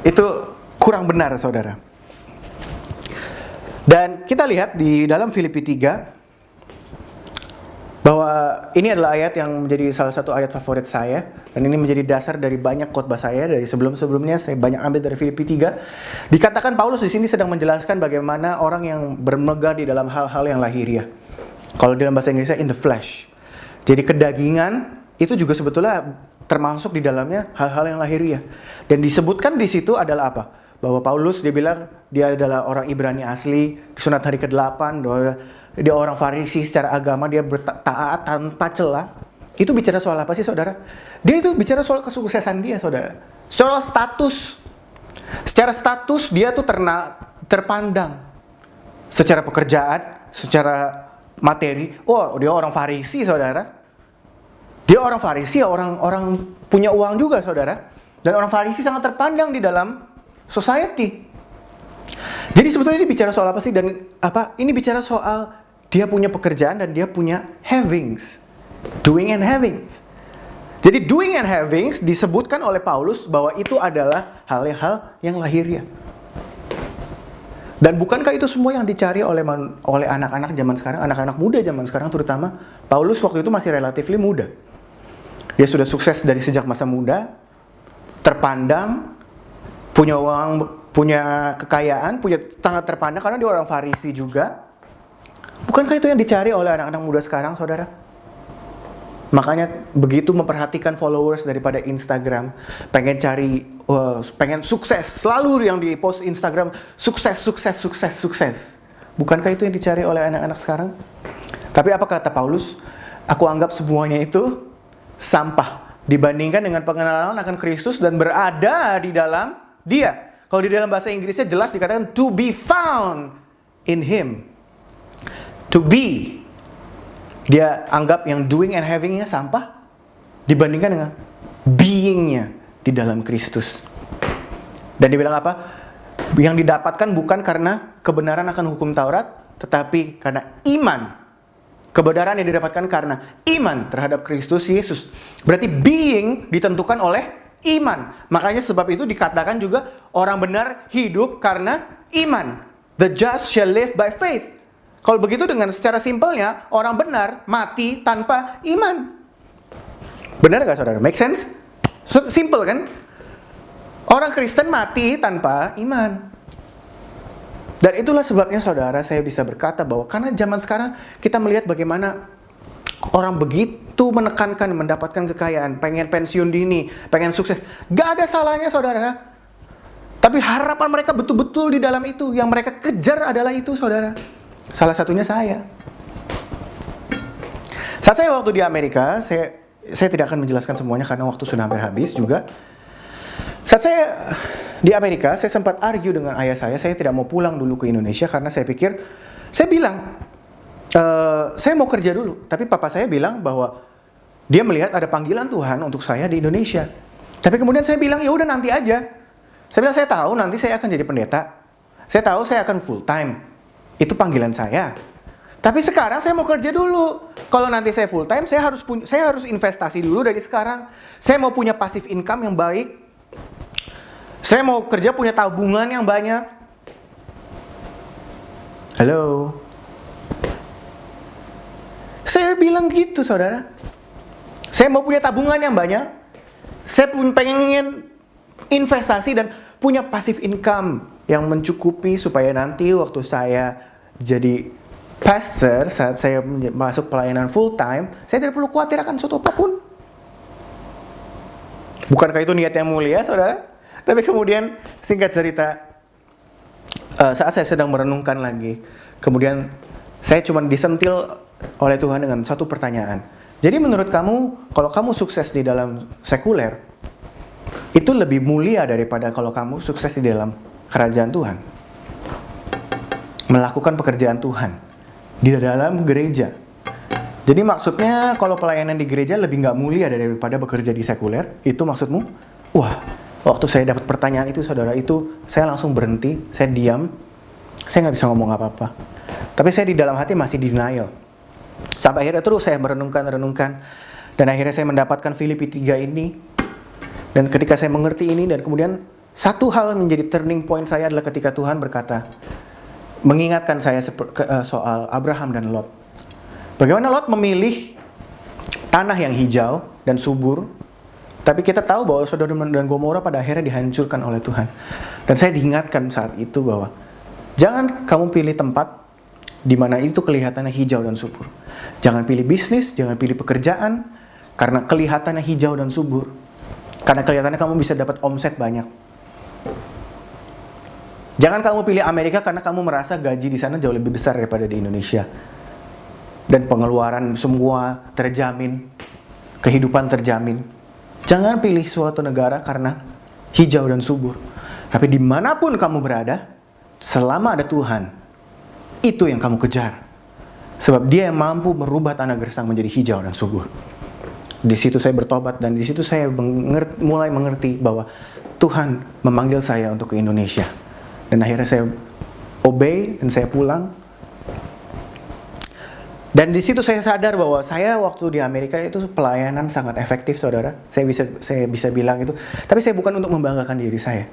itu kurang benar, saudara. Dan kita lihat di dalam Filipi 3 bahwa ini adalah ayat yang menjadi salah satu ayat favorit saya, dan ini menjadi dasar dari banyak khotbah saya dari sebelum-sebelumnya. Saya banyak ambil dari Filipi 3. Dikatakan Paulus di sini sedang menjelaskan bagaimana orang yang bermegah di dalam hal-hal yang lahiriah. Kalau dalam bahasa Inggrisnya in the flesh. Jadi kedagingan itu juga sebetulnya termasuk di dalamnya hal-hal yang lahiriah. Dan disebutkan di situ adalah apa? Bahwa Paulus dia bilang dia adalah orang Ibrani asli, disunat hari ke-8, dia orang Farisi secara agama, dia bertaat tanpa celah. Itu bicara soal apa sih, saudara? Dia itu bicara soal kesuksesan dia, saudara. Secara status dia tuh terpandang. Secara pekerjaan, secara materi, oh dia orang Farisi, saudara. Dia orang Farisi, orang punya uang juga, saudara. Dan orang Farisi sangat terpandang di dalam society. Jadi sebetulnya ini bicara soal apa sih? Dan apa? Ini bicara soal dia punya pekerjaan dan dia punya havings. Doing and havings. Jadi doing and havings disebutkan oleh Paulus bahwa itu adalah hal-hal yang lahiriah. Dan bukankah itu semua yang dicari oleh anak-anak zaman sekarang, anak-anak muda zaman sekarang terutama? Paulus waktu itu masih relatif muda. Dia sudah sukses dari sejak masa muda, terpandang, punya uang, punya kekayaan, punya sangat terpandang karena dia orang Farisi juga. Bukankah itu yang dicari oleh anak-anak muda sekarang, saudara? Makanya begitu memperhatikan followers daripada Instagram, pengen sukses, selalu yang di post Instagram sukses. Bukankah itu yang dicari oleh anak-anak sekarang? Tapi apa kata Paulus? Aku anggap semuanya itu sampah dibandingkan dengan pengenalan akan Kristus dan berada di dalam Dia. Kalau di dalam bahasa Inggrisnya jelas dikatakan to be found in Him. To be. Dia anggap yang doing and having-nya sampah dibandingkan dengan being-nya di dalam Kristus. Dan dia bilang apa? Yang didapatkan bukan karena kebenaran akan hukum Taurat, tetapi karena iman. Kebenaran yang didapatkan karena iman terhadap Kristus Yesus. Berarti being ditentukan oleh iman. Makanya sebab itu dikatakan juga orang benar hidup karena iman. The just shall live by faith. Kalau begitu dengan secara simpelnya, orang benar mati tanpa iman. Benar gak, saudara? Make sense? Simple kan? Orang Kristen mati tanpa iman. Dan itulah sebabnya, saudara, saya bisa berkata bahwa karena zaman sekarang kita melihat bagaimana orang begitu menekankan mendapatkan kekayaan, pengen pensiun dini, pengen sukses. Gak ada salahnya, saudara. Tapi harapan mereka betul-betul di dalam itu. Yang mereka kejar adalah itu, saudara. Salah satunya saya. Saat saya waktu di Amerika, saya tidak akan menjelaskan semuanya karena waktu sudah hampir habis juga. Saat saya di Amerika, saya sempat argue dengan ayah saya tidak mau pulang dulu ke Indonesia karena saya pikir, saya bilang, saya mau kerja dulu. Tapi papa saya bilang bahwa dia melihat ada panggilan Tuhan untuk saya di Indonesia. Tapi kemudian saya bilang, ya udah nanti aja. Saya bilang, saya tahu nanti saya akan jadi pendeta. Saya tahu saya akan full time. Itu panggilan saya. Tapi sekarang saya mau kerja dulu. Kalau nanti saya full time, saya harus investasi dulu dari sekarang. Saya mau punya passive income yang baik. Saya mau kerja punya tabungan yang banyak. Halo. Saya bilang gitu, saudara. Saya mau punya tabungan yang banyak. Saya pun pengen investasi dan punya passive income yang mencukupi supaya nanti waktu saya jadi pastor, saat saya masuk pelayanan full time, saya tidak perlu khawatir akan suatu apapun. Bukankah itu niat yang mulia, saudara? Tapi kemudian, singkat cerita, saat saya sedang merenungkan lagi, kemudian saya cuma disentil oleh Tuhan dengan satu pertanyaan. Jadi menurut kamu, kalau kamu sukses di dalam sekuler, itu lebih mulia daripada kalau kamu sukses di dalam kerajaan Tuhan? Melakukan pekerjaan Tuhan di dalam gereja. Jadi maksudnya kalau pelayanan di gereja lebih nggak mulia daripada bekerja di sekuler? Itu maksudmu? Wah, waktu saya dapat pertanyaan itu, saudara, itu saya langsung berhenti, saya diam, saya nggak bisa ngomong apa-apa. Tapi saya di dalam hati masih denial. Sampai akhirnya terus saya merenungkan, dan akhirnya saya mendapatkan Filipi 3 ini. Dan ketika saya mengerti ini, dan kemudian satu hal menjadi turning point saya adalah ketika Tuhan berkata, mengingatkan saya soal Abraham dan Lot. Bagaimana Lot memilih tanah yang hijau dan subur, tapi kita tahu bahwa Sodom dan Gomora pada akhirnya dihancurkan oleh Tuhan. Dan saya diingatkan saat itu bahwa jangan kamu pilih tempat di mana itu kelihatannya hijau dan subur. Jangan pilih bisnis, jangan pilih pekerjaan karena kelihatannya hijau dan subur. Karena kelihatannya kamu bisa dapat omset banyak. Jangan kamu pilih Amerika karena kamu merasa gaji di sana jauh lebih besar daripada di Indonesia. Dan pengeluaran semua terjamin, kehidupan terjamin. Jangan pilih suatu negara karena hijau dan subur. Tapi dimanapun kamu berada, selama ada Tuhan, itu yang kamu kejar. Sebab Dia yang mampu merubah tanah gersang menjadi hijau dan subur. Di situ saya bertobat, dan di situ saya mulai mengerti bahwa Tuhan memanggil saya untuk ke Indonesia. Dan akhirnya saya obey dan saya pulang. Dan di situ saya sadar bahwa saya waktu di Amerika itu pelayanan sangat efektif, saudara. Saya bisa bilang itu. Tapi saya bukan untuk membanggakan diri saya.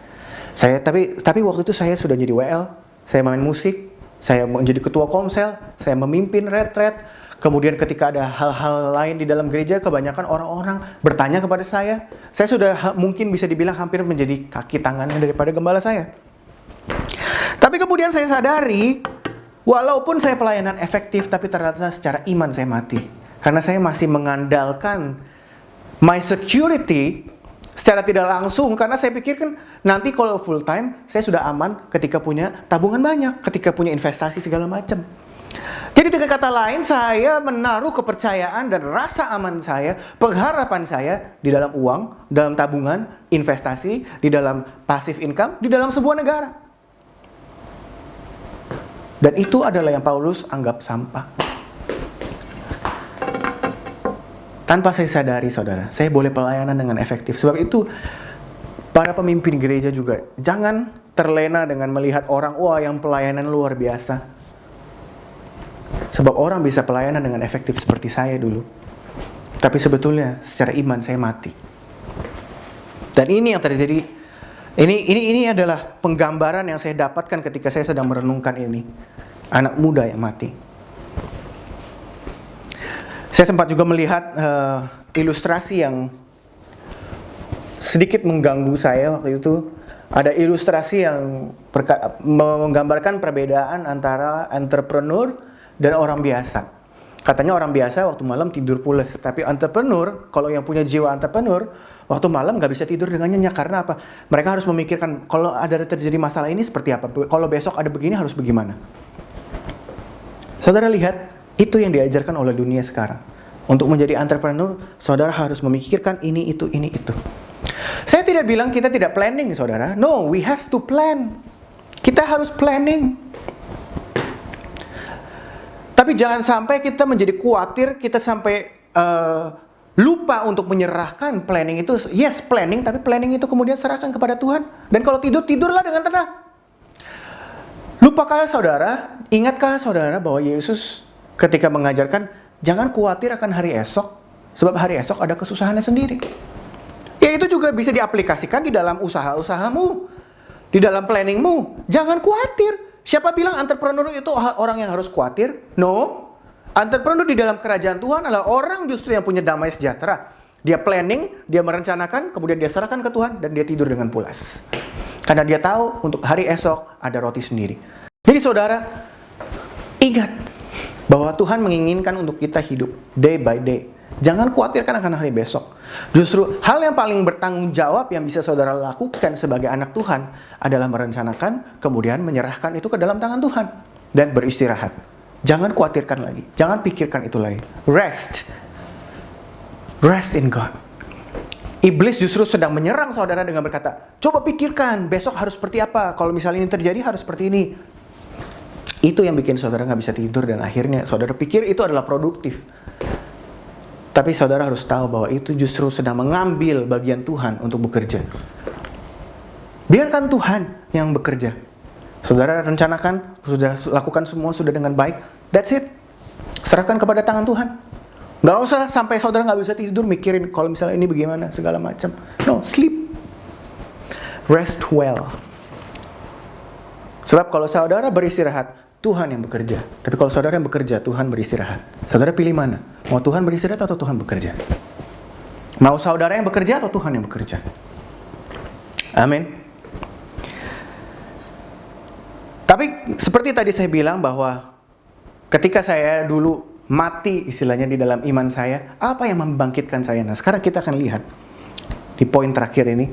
Tapi waktu itu saya sudah jadi WL, saya main musik, saya menjadi ketua komsel, saya memimpin retret. Kemudian ketika ada hal-hal lain di dalam gereja, kebanyakan orang-orang bertanya kepada saya. Saya sudah mungkin bisa dibilang hampir menjadi kaki tangannya daripada gembala saya. Tapi kemudian saya sadari, walaupun saya pelayanan efektif, tapi ternyata secara iman saya mati. Karena saya masih mengandalkan my security secara tidak langsung. Karena saya pikirkan nanti kalau full time, saya sudah aman ketika punya tabungan banyak, ketika punya investasi segala macam. Jadi dengan kata lain, saya menaruh kepercayaan dan rasa aman saya, pengharapan saya di dalam uang, dalam tabungan, investasi, di dalam passive income, di dalam sebuah negara. Dan itu adalah yang Paulus anggap sampah. Tanpa saya sadari, saudara, saya boleh pelayanan dengan efektif. Sebab itu, para pemimpin gereja juga jangan terlena dengan melihat orang, wah yang pelayanan luar biasa. Sebab orang bisa pelayanan dengan efektif seperti saya dulu. Tapi sebetulnya secara iman saya mati. Dan ini yang terjadi. Ini adalah penggambaran yang saya dapatkan ketika saya sedang merenungkan ini. Anak muda yang mati. Saya sempat juga melihat ilustrasi yang sedikit mengganggu saya waktu itu. Ada ilustrasi yang menggambarkan perbedaan antara entrepreneur dan orang biasa. Katanya orang biasa waktu malam tidur pules, tapi entrepreneur, kalau yang punya jiwa entrepreneur, waktu malam nggak bisa tidur dengan nyenyak. Karena apa? Mereka harus memikirkan, kalau ada terjadi masalah ini seperti apa? Kalau besok ada begini harus bagaimana? Saudara lihat, itu yang diajarkan oleh dunia sekarang. Untuk menjadi entrepreneur, saudara harus memikirkan ini, itu. Saya tidak bilang kita tidak planning, saudara. No, we have to plan. Kita harus planning. Tapi jangan sampai kita menjadi khawatir, kita sampai lupa untuk menyerahkan planning itu. Yes, planning, tapi planning itu kemudian serahkan kepada Tuhan. Dan kalau tidur, tidurlah dengan tenang. Lupakah saudara, ingatkah saudara bahwa Yesus ketika mengajarkan, jangan khawatir akan hari esok, sebab hari esok ada kesusahannya sendiri. Ya itu juga bisa diaplikasikan di dalam usaha-usahamu, di dalam planningmu. Jangan khawatir. Siapa bilang entrepreneur itu orang yang harus khawatir? No. Entrepreneur di dalam kerajaan Tuhan adalah orang justru yang punya damai sejahtera. Dia planning, dia merencanakan, kemudian dia serahkan ke Tuhan, dan dia tidur dengan pulas. Karena dia tahu untuk hari esok ada roti sendiri. Jadi saudara, ingat, Bahwa Tuhan menginginkan untuk kita hidup day by day. Jangan khawatirkan akan hari besok. Justru hal yang paling bertanggung jawab yang bisa saudara lakukan sebagai anak Tuhan adalah merencanakan, kemudian menyerahkan itu ke dalam tangan Tuhan. Dan beristirahat. Jangan khawatirkan lagi. Jangan pikirkan itu lagi. Rest. Rest in God. Iblis justru sedang menyerang saudara dengan berkata, coba pikirkan besok harus seperti apa. Kalau misalnya ini terjadi harus seperti ini. Itu yang bikin saudara gak bisa tidur dan akhirnya saudara pikir itu adalah produktif. Tapi saudara harus tahu bahwa itu justru sedang mengambil bagian Tuhan untuk bekerja. Biarkan Tuhan yang bekerja. Saudara rencanakan, sudah lakukan semua sudah dengan baik. That's it. Serahkan kepada tangan Tuhan. Gak usah sampai saudara gak bisa tidur mikirin kalau misalnya ini bagaimana segala macam. No, sleep. Rest well. Sebab kalau saudara beristirahat, Tuhan yang bekerja. Tapi kalau saudara yang bekerja, Tuhan beristirahat. Saudara pilih mana? Mau Tuhan beristirahat atau Tuhan bekerja? Mau saudara yang bekerja atau Tuhan yang bekerja? Amin. Tapi seperti tadi saya bilang bahwa ketika saya dulu mati istilahnya di dalam iman saya, apa yang membangkitkan saya? Nah, sekarang kita akan lihat di poin terakhir ini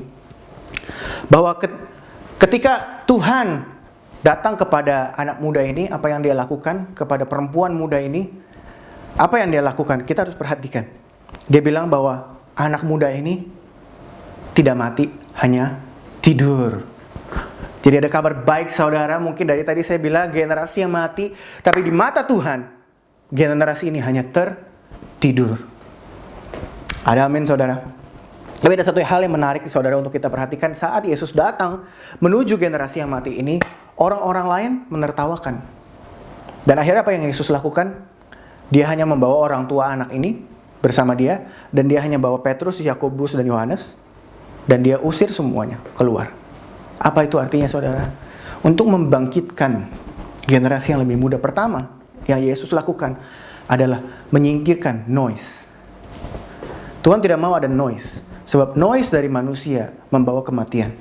bahwa ketika Tuhan datang kepada anak muda ini, apa yang dia lakukan kepada perempuan muda ini, apa yang dia lakukan? Kita harus perhatikan. Dia bilang bahwa anak muda ini tidak mati, hanya tidur. Jadi ada kabar baik saudara, mungkin dari tadi saya bilang generasi yang mati, tapi di mata Tuhan, generasi ini hanya tertidur. Ada amin saudara. Tapi ada satu hal yang menarik saudara untuk kita perhatikan. Saat Yesus datang menuju generasi yang mati ini, orang-orang lain menertawakan. Dan akhirnya apa yang Yesus lakukan? Dia hanya membawa orang tua anak ini bersama dia. Dan dia hanya bawa Petrus, Yakobus, dan Yohanes. Dan dia usir semuanya keluar. Apa itu artinya saudara? Untuk membangkitkan generasi yang lebih muda. Pertama yang Yesus lakukan adalah menyingkirkan noise. Tuhan tidak mau ada noise. Sebab noise dari manusia membawa kematian.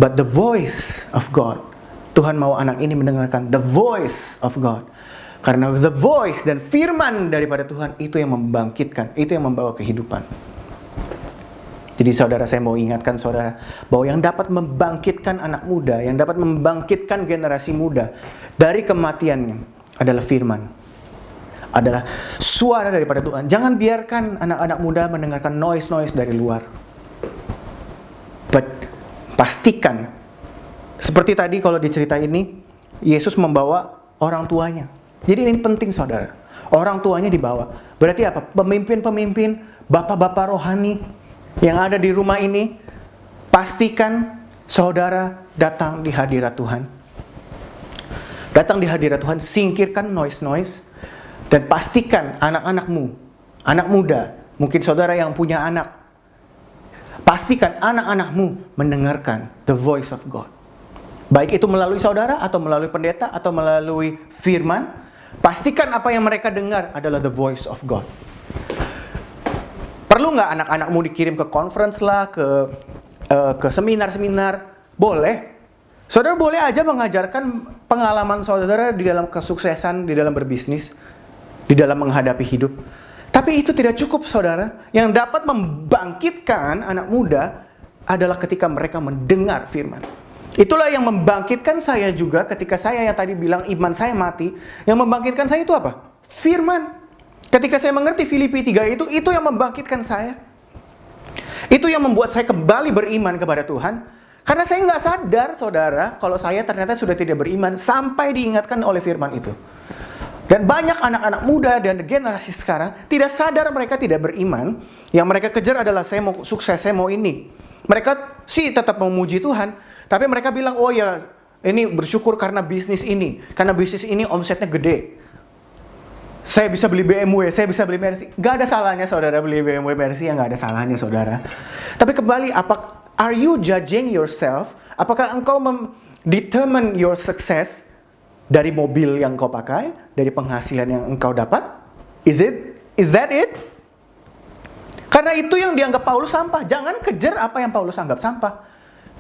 But the voice of God, Tuhan mau anak ini mendengarkan the voice of God. Karena the voice dan firman daripada Tuhan itu yang membangkitkan, itu yang membawa kehidupan. Jadi saudara, saya mau ingatkan saudara bahwa yang dapat membangkitkan anak muda, yang dapat membangkitkan generasi muda dari kematiannya adalah firman. Adalah suara daripada Tuhan. Jangan biarkan anak-anak muda mendengarkan noise-noise dari luar. But pastikan, seperti tadi kalau di cerita ini, Yesus membawa orang tuanya. Jadi ini penting saudara. Orang tuanya dibawa. Berarti apa? Pemimpin-pemimpin, bapak-bapak rohani yang ada di rumah ini, pastikan saudara datang di hadirat Tuhan. Datang di hadirat Tuhan, singkirkan noise-noise. Dan pastikan anak-anakmu, anak muda, mungkin saudara yang punya anak, pastikan anak-anakmu mendengarkan the voice of God. Baik itu melalui saudara, atau melalui pendeta, atau melalui firman, pastikan apa yang mereka dengar adalah the voice of God. Perlu nggak anak-anakmu dikirim ke conference lah, ke seminar-seminar? Boleh. Saudara boleh aja mengajarkan pengalaman saudara di dalam kesuksesan, di dalam berbisnis, di dalam menghadapi hidup. Tapi itu tidak cukup saudara. Yang dapat membangkitkan anak muda adalah ketika mereka mendengar firman. Itulah yang membangkitkan saya juga ketika saya yang tadi bilang iman saya mati. Yang membangkitkan saya itu apa? Firman. Ketika saya mengerti Filipi 3 itu yang membangkitkan saya. Itu yang membuat saya kembali beriman kepada Tuhan. Karena saya nggak sadar saudara kalau saya ternyata sudah tidak beriman sampai diingatkan oleh firman itu. Dan banyak anak-anak muda dan generasi sekarang tidak sadar mereka tidak beriman. Yang mereka kejar adalah saya mau sukses, saya mau ini. Mereka sih tetap memuji Tuhan. Tapi mereka bilang, oh ya ini bersyukur karena bisnis ini. Karena bisnis ini omsetnya gede. Saya bisa beli BMW, saya bisa beli Mercy. Gak ada salahnya saudara beli BMW Mercy, yang gak ada salahnya saudara. Tapi kembali, are you judging yourself? Apakah engkau determine your success dari mobil yang kau pakai, dari penghasilan yang engkau dapat? Is that it? Karena itu yang dianggap Paulus sampah. Jangan kejar apa yang Paulus anggap sampah.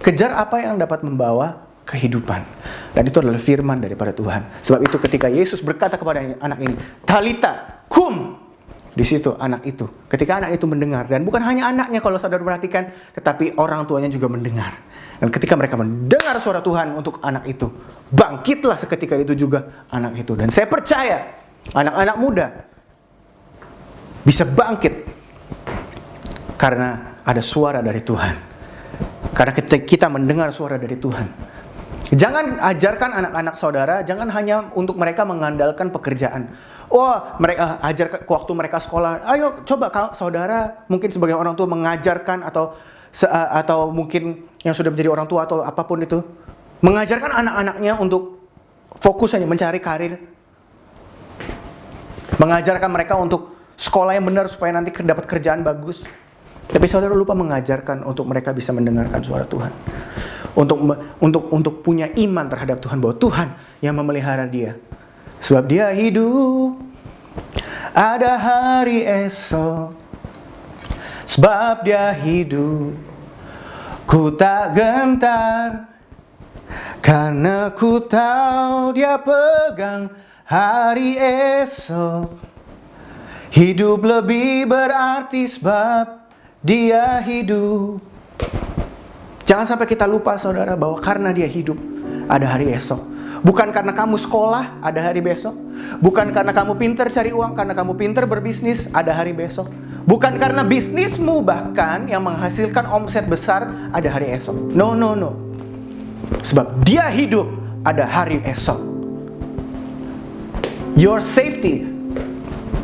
Kejar apa yang dapat membawa kehidupan. Dan itu adalah firman daripada Tuhan. Sebab itu ketika Yesus berkata kepada anak ini, Talita kum, di situ anak itu, ketika anak itu mendengar, dan bukan hanya anaknya kalau saudara perhatikan, tetapi orang tuanya juga mendengar. Dan ketika mereka mendengar suara Tuhan untuk anak itu, bangkitlah seketika itu juga anak itu. Dan saya percaya anak-anak muda bisa bangkit karena ada suara dari Tuhan. Karena ketika kita mendengar suara dari Tuhan, jangan ajarkan anak-anak saudara, jangan hanya untuk mereka mengandalkan pekerjaan. Mereka ajar waktu mereka sekolah. Ayo coba saudara mungkin sebagai orang tua mengajarkan atau mungkin yang sudah menjadi orang tua atau apapun itu, mengajarkan anak-anaknya untuk fokus hanya mencari karir. Mengajarkan mereka untuk sekolah yang benar supaya nanti dapat kerjaan bagus. Tapi saudara lupa mengajarkan untuk mereka bisa mendengarkan suara Tuhan. Untuk punya iman terhadap Tuhan, bahwa Tuhan yang memelihara dia. Sebab dia hidup, ada hari esok. Sebab dia hidup, ku tak gentar, karena ku tahu dia pegang hari esok. Hidup lebih berarti sebab dia hidup. Jangan sampai kita lupa saudara bahwa karena dia hidup ada hari esok. Bukan karena kamu sekolah ada hari besok. Bukan karena kamu pintar cari uang, karena kamu pintar berbisnis ada hari besok. Bukan karena bisnismu bahkan yang menghasilkan omset besar ada hari esok. No. Sebab dia hidup ada hari esok. Your safety.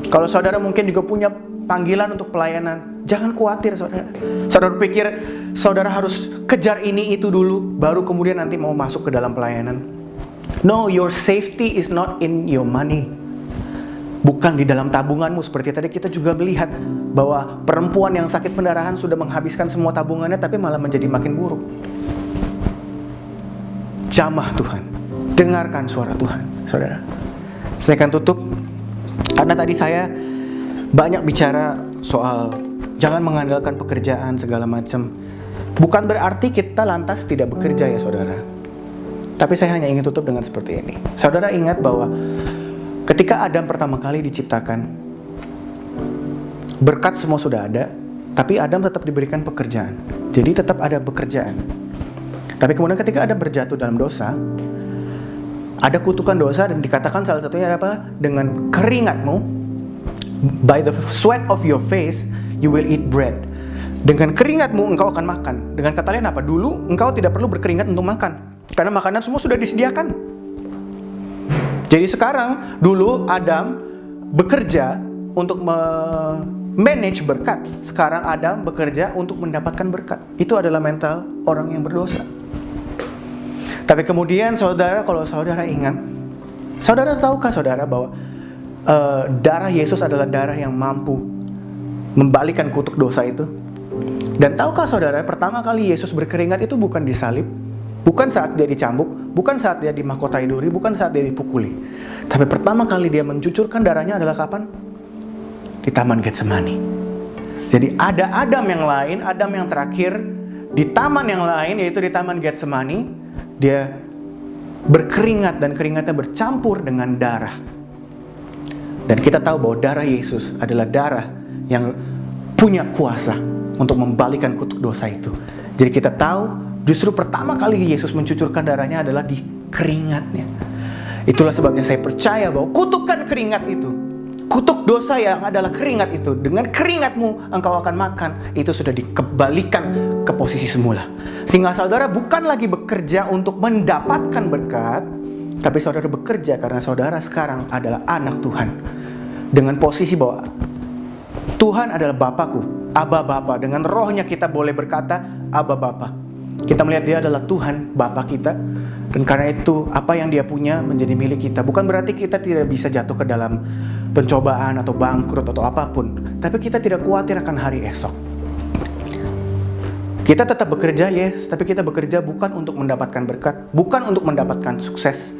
Kalau saudara mungkin juga punya panggilan untuk pelayanan, jangan khawatir saudara. Saudara pikir saudara harus kejar ini itu dulu, baru kemudian nanti mau masuk ke dalam pelayanan. No, your safety is not in your money. Bukan di dalam tabunganmu. Seperti tadi kita juga melihat bahwa perempuan yang sakit pendarahan sudah menghabiskan semua tabungannya, tapi malah menjadi makin buruk. Jamah Tuhan, dengarkan suara Tuhan saudara. Saya akan tutup karena tadi saya banyak bicara soal jangan mengandalkan pekerjaan segala macam. Bukan berarti kita lantas tidak bekerja ya saudara. Tapi saya hanya ingin tutup dengan seperti ini. Saudara ingat bahwa ketika Adam pertama kali diciptakan, berkat semua sudah ada, tapi Adam tetap diberikan pekerjaan. Jadi tetap ada pekerjaan. Tapi kemudian ketika Adam berjatuh dalam dosa, ada kutukan dosa dan dikatakan salah satunya apa? Dengan keringatmu, by the sweat of your face, you will eat bread. Dengan keringatmu engkau akan makan. Dengan kata lain apa? Dulu engkau tidak perlu berkeringat untuk makan, karena makanan semua sudah disediakan. Jadi sekarang, dulu Adam bekerja untuk manage berkat. Sekarang Adam bekerja untuk mendapatkan berkat. Itu adalah mental orang yang berdosa. Tapi kemudian saudara, kalau saudara ingat, saudara tahukah saudara bahwa darah Yesus adalah darah yang mampu membalikan kutuk dosa itu? Dan tahukah saudara, pertama kali Yesus berkeringat itu bukan disalib, bukan saat dia dicambuk, bukan saat dia dimahkotai duri, bukan saat dia dipukuli. Tapi pertama kali dia mencucurkan darahnya adalah kapan? Di Taman Getsemani. Jadi ada Adam yang lain, Adam yang terakhir di taman yang lain, yaitu di Taman Getsemani. Dia berkeringat dan keringatnya bercampur dengan darah. Dan kita tahu bahwa darah Yesus adalah darah yang punya kuasa untuk membalikan kutuk dosa itu. Jadi kita tahu justru pertama kali Yesus mencucurkan darahnya adalah di keringatnya. Itulah sebabnya saya percaya bahwa kutukan keringat itu, kutuk dosa yang adalah keringat itu, dengan keringatmu engkau akan makan, itu sudah dikembalikan ke posisi semula. Sehingga saudara bukan lagi bekerja untuk mendapatkan berkat, tapi saudara bekerja karena saudara sekarang adalah anak Tuhan. Dengan posisi bahwa Tuhan adalah Bapakku, Aba Bapa. Dengan rohnya kita boleh berkata Aba Bapa. Kita melihat dia adalah Tuhan Bapa kita. Dan karena itu apa yang dia punya menjadi milik kita. Bukan berarti kita tidak bisa jatuh ke dalam pencobaan atau bangkrut atau apapun. Tapi kita tidak khawatir akan hari esok. Kita tetap bekerja, yes. Tapi kita bekerja bukan untuk mendapatkan berkat, bukan untuk mendapatkan sukses.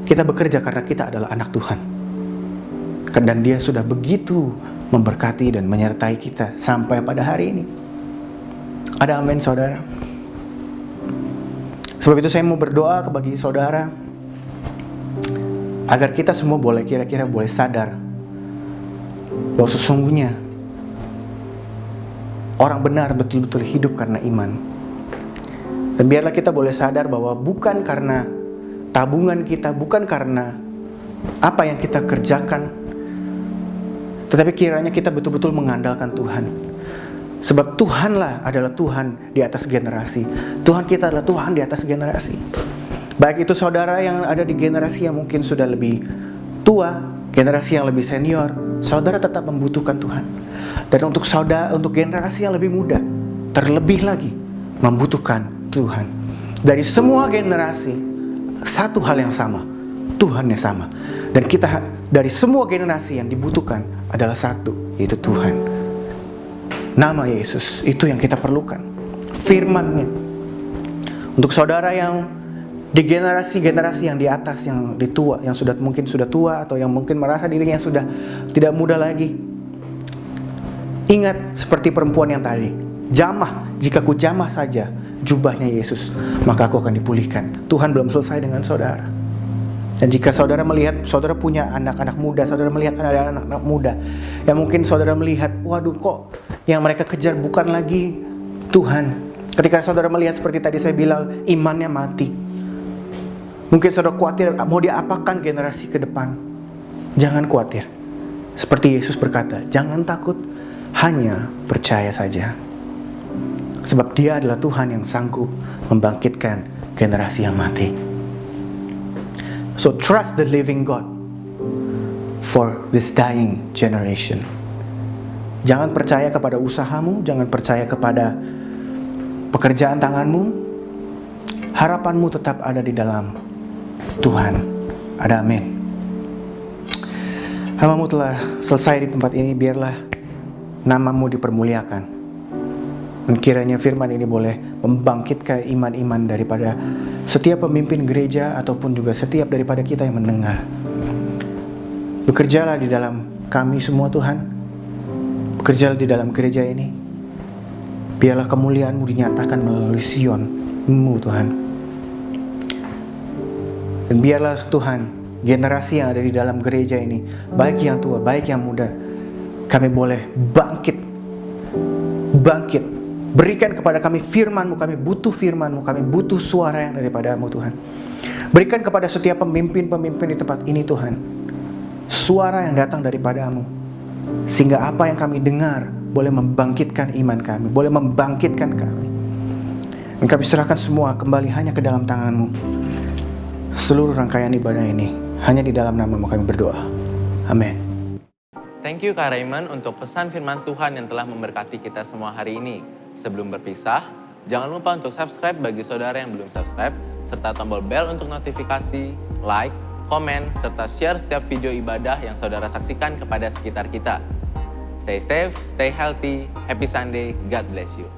Kita bekerja karena kita adalah anak Tuhan. Dan dia sudah begitu memberkati dan menyertai kita sampai pada hari ini. Ada amin saudara. Sebab itu saya mau berdoa bagi saudara. agar kita semua boleh kira-kira boleh sadar bahwa sesungguhnya orang benar betul-betul hidup karena iman. Dan biarlah kita boleh sadar bahwa bukan karena tabungan kita, bukan karena apa yang kita kerjakan, tetapi kiranya kita betul-betul mengandalkan Tuhan. Sebab Tuhanlah adalah Tuhan di atas generasi. Tuhan kita adalah Tuhan di atas generasi. Baik itu saudara yang ada di generasi yang mungkin sudah lebih tua, generasi yang lebih senior, saudara tetap membutuhkan Tuhan. Dan untuk generasi yang lebih muda, terlebih lagi membutuhkan Tuhan. Dari semua generasi, satu hal yang sama, Tuhan yang sama. Dan kita dari semua generasi yang dibutuhkan adalah satu, yaitu Tuhan. Nama Yesus, itu yang kita perlukan. Firman-Nya. Untuk saudara yang di generasi-generasi yang di atas, yang tua, yang mungkin sudah tua, atau yang mungkin merasa dirinya sudah tidak muda lagi, ingat seperti perempuan yang tadi, jamah, jika ku jamah saja jubahnya Yesus, maka aku akan dipulihkan. Tuhan belum selesai dengan saudara. Dan jika saudara melihat, saudara punya anak-anak muda, saudara melihat anak-anak muda yang mungkin saudara melihat, waduh kok yang mereka kejar bukan lagi Tuhan. Ketika saudara melihat seperti tadi saya bilang, imannya mati. Mungkin saudara khawatir mau diapakan generasi ke depan. Jangan khawatir. Seperti Yesus berkata, jangan takut, hanya percaya saja. Sebab Dia adalah Tuhan yang sanggup membangkitkan generasi yang mati. So trust the living God for this dying generation. Jangan percaya kepada usahamu, jangan percaya kepada pekerjaan tanganmu. Harapanmu tetap ada di dalam Tuhan. Ada amin. Hamba-Mu telah selesai di tempat ini, biarlah nama-Mu dipermuliakan. Dan kiranya firman ini boleh membangkitkan iman-iman daripada setiap pemimpin gereja ataupun juga setiap daripada kita yang mendengar. Bekerjalah di dalam kami semua Tuhan. Bekerjalah di dalam gereja ini. Biarlah kemuliaan-Mu dinyatakan melalui Sion-Mu Tuhan. Dan biarlah Tuhan, generasi yang ada di dalam gereja ini, baik yang tua, baik yang muda, kami boleh bangkit. Berikan kepada kami firman-Mu, kami butuh firman-Mu, kami butuh suara yang daripada-Mu Tuhan. Berikan kepada setiap pemimpin-pemimpin di tempat ini Tuhan, suara yang datang daripada-Mu, sehingga apa yang kami dengar boleh membangkitkan iman kami, boleh membangkitkan kami. Dan kami serahkan semua kembali hanya ke dalam tangan-Mu. Seluruh rangkaian ibadah ini hanya di dalam nama-Mu kami berdoa. Amin. Thank you Kak Raymond untuk pesan firman Tuhan yang telah memberkati kita semua hari ini. Sebelum berpisah, jangan lupa untuk subscribe bagi saudara yang belum subscribe, serta tombol bel untuk notifikasi, like, komen, serta share setiap video ibadah yang saudara saksikan kepada sekitar kita. Stay safe, stay healthy, happy Sunday, God bless you.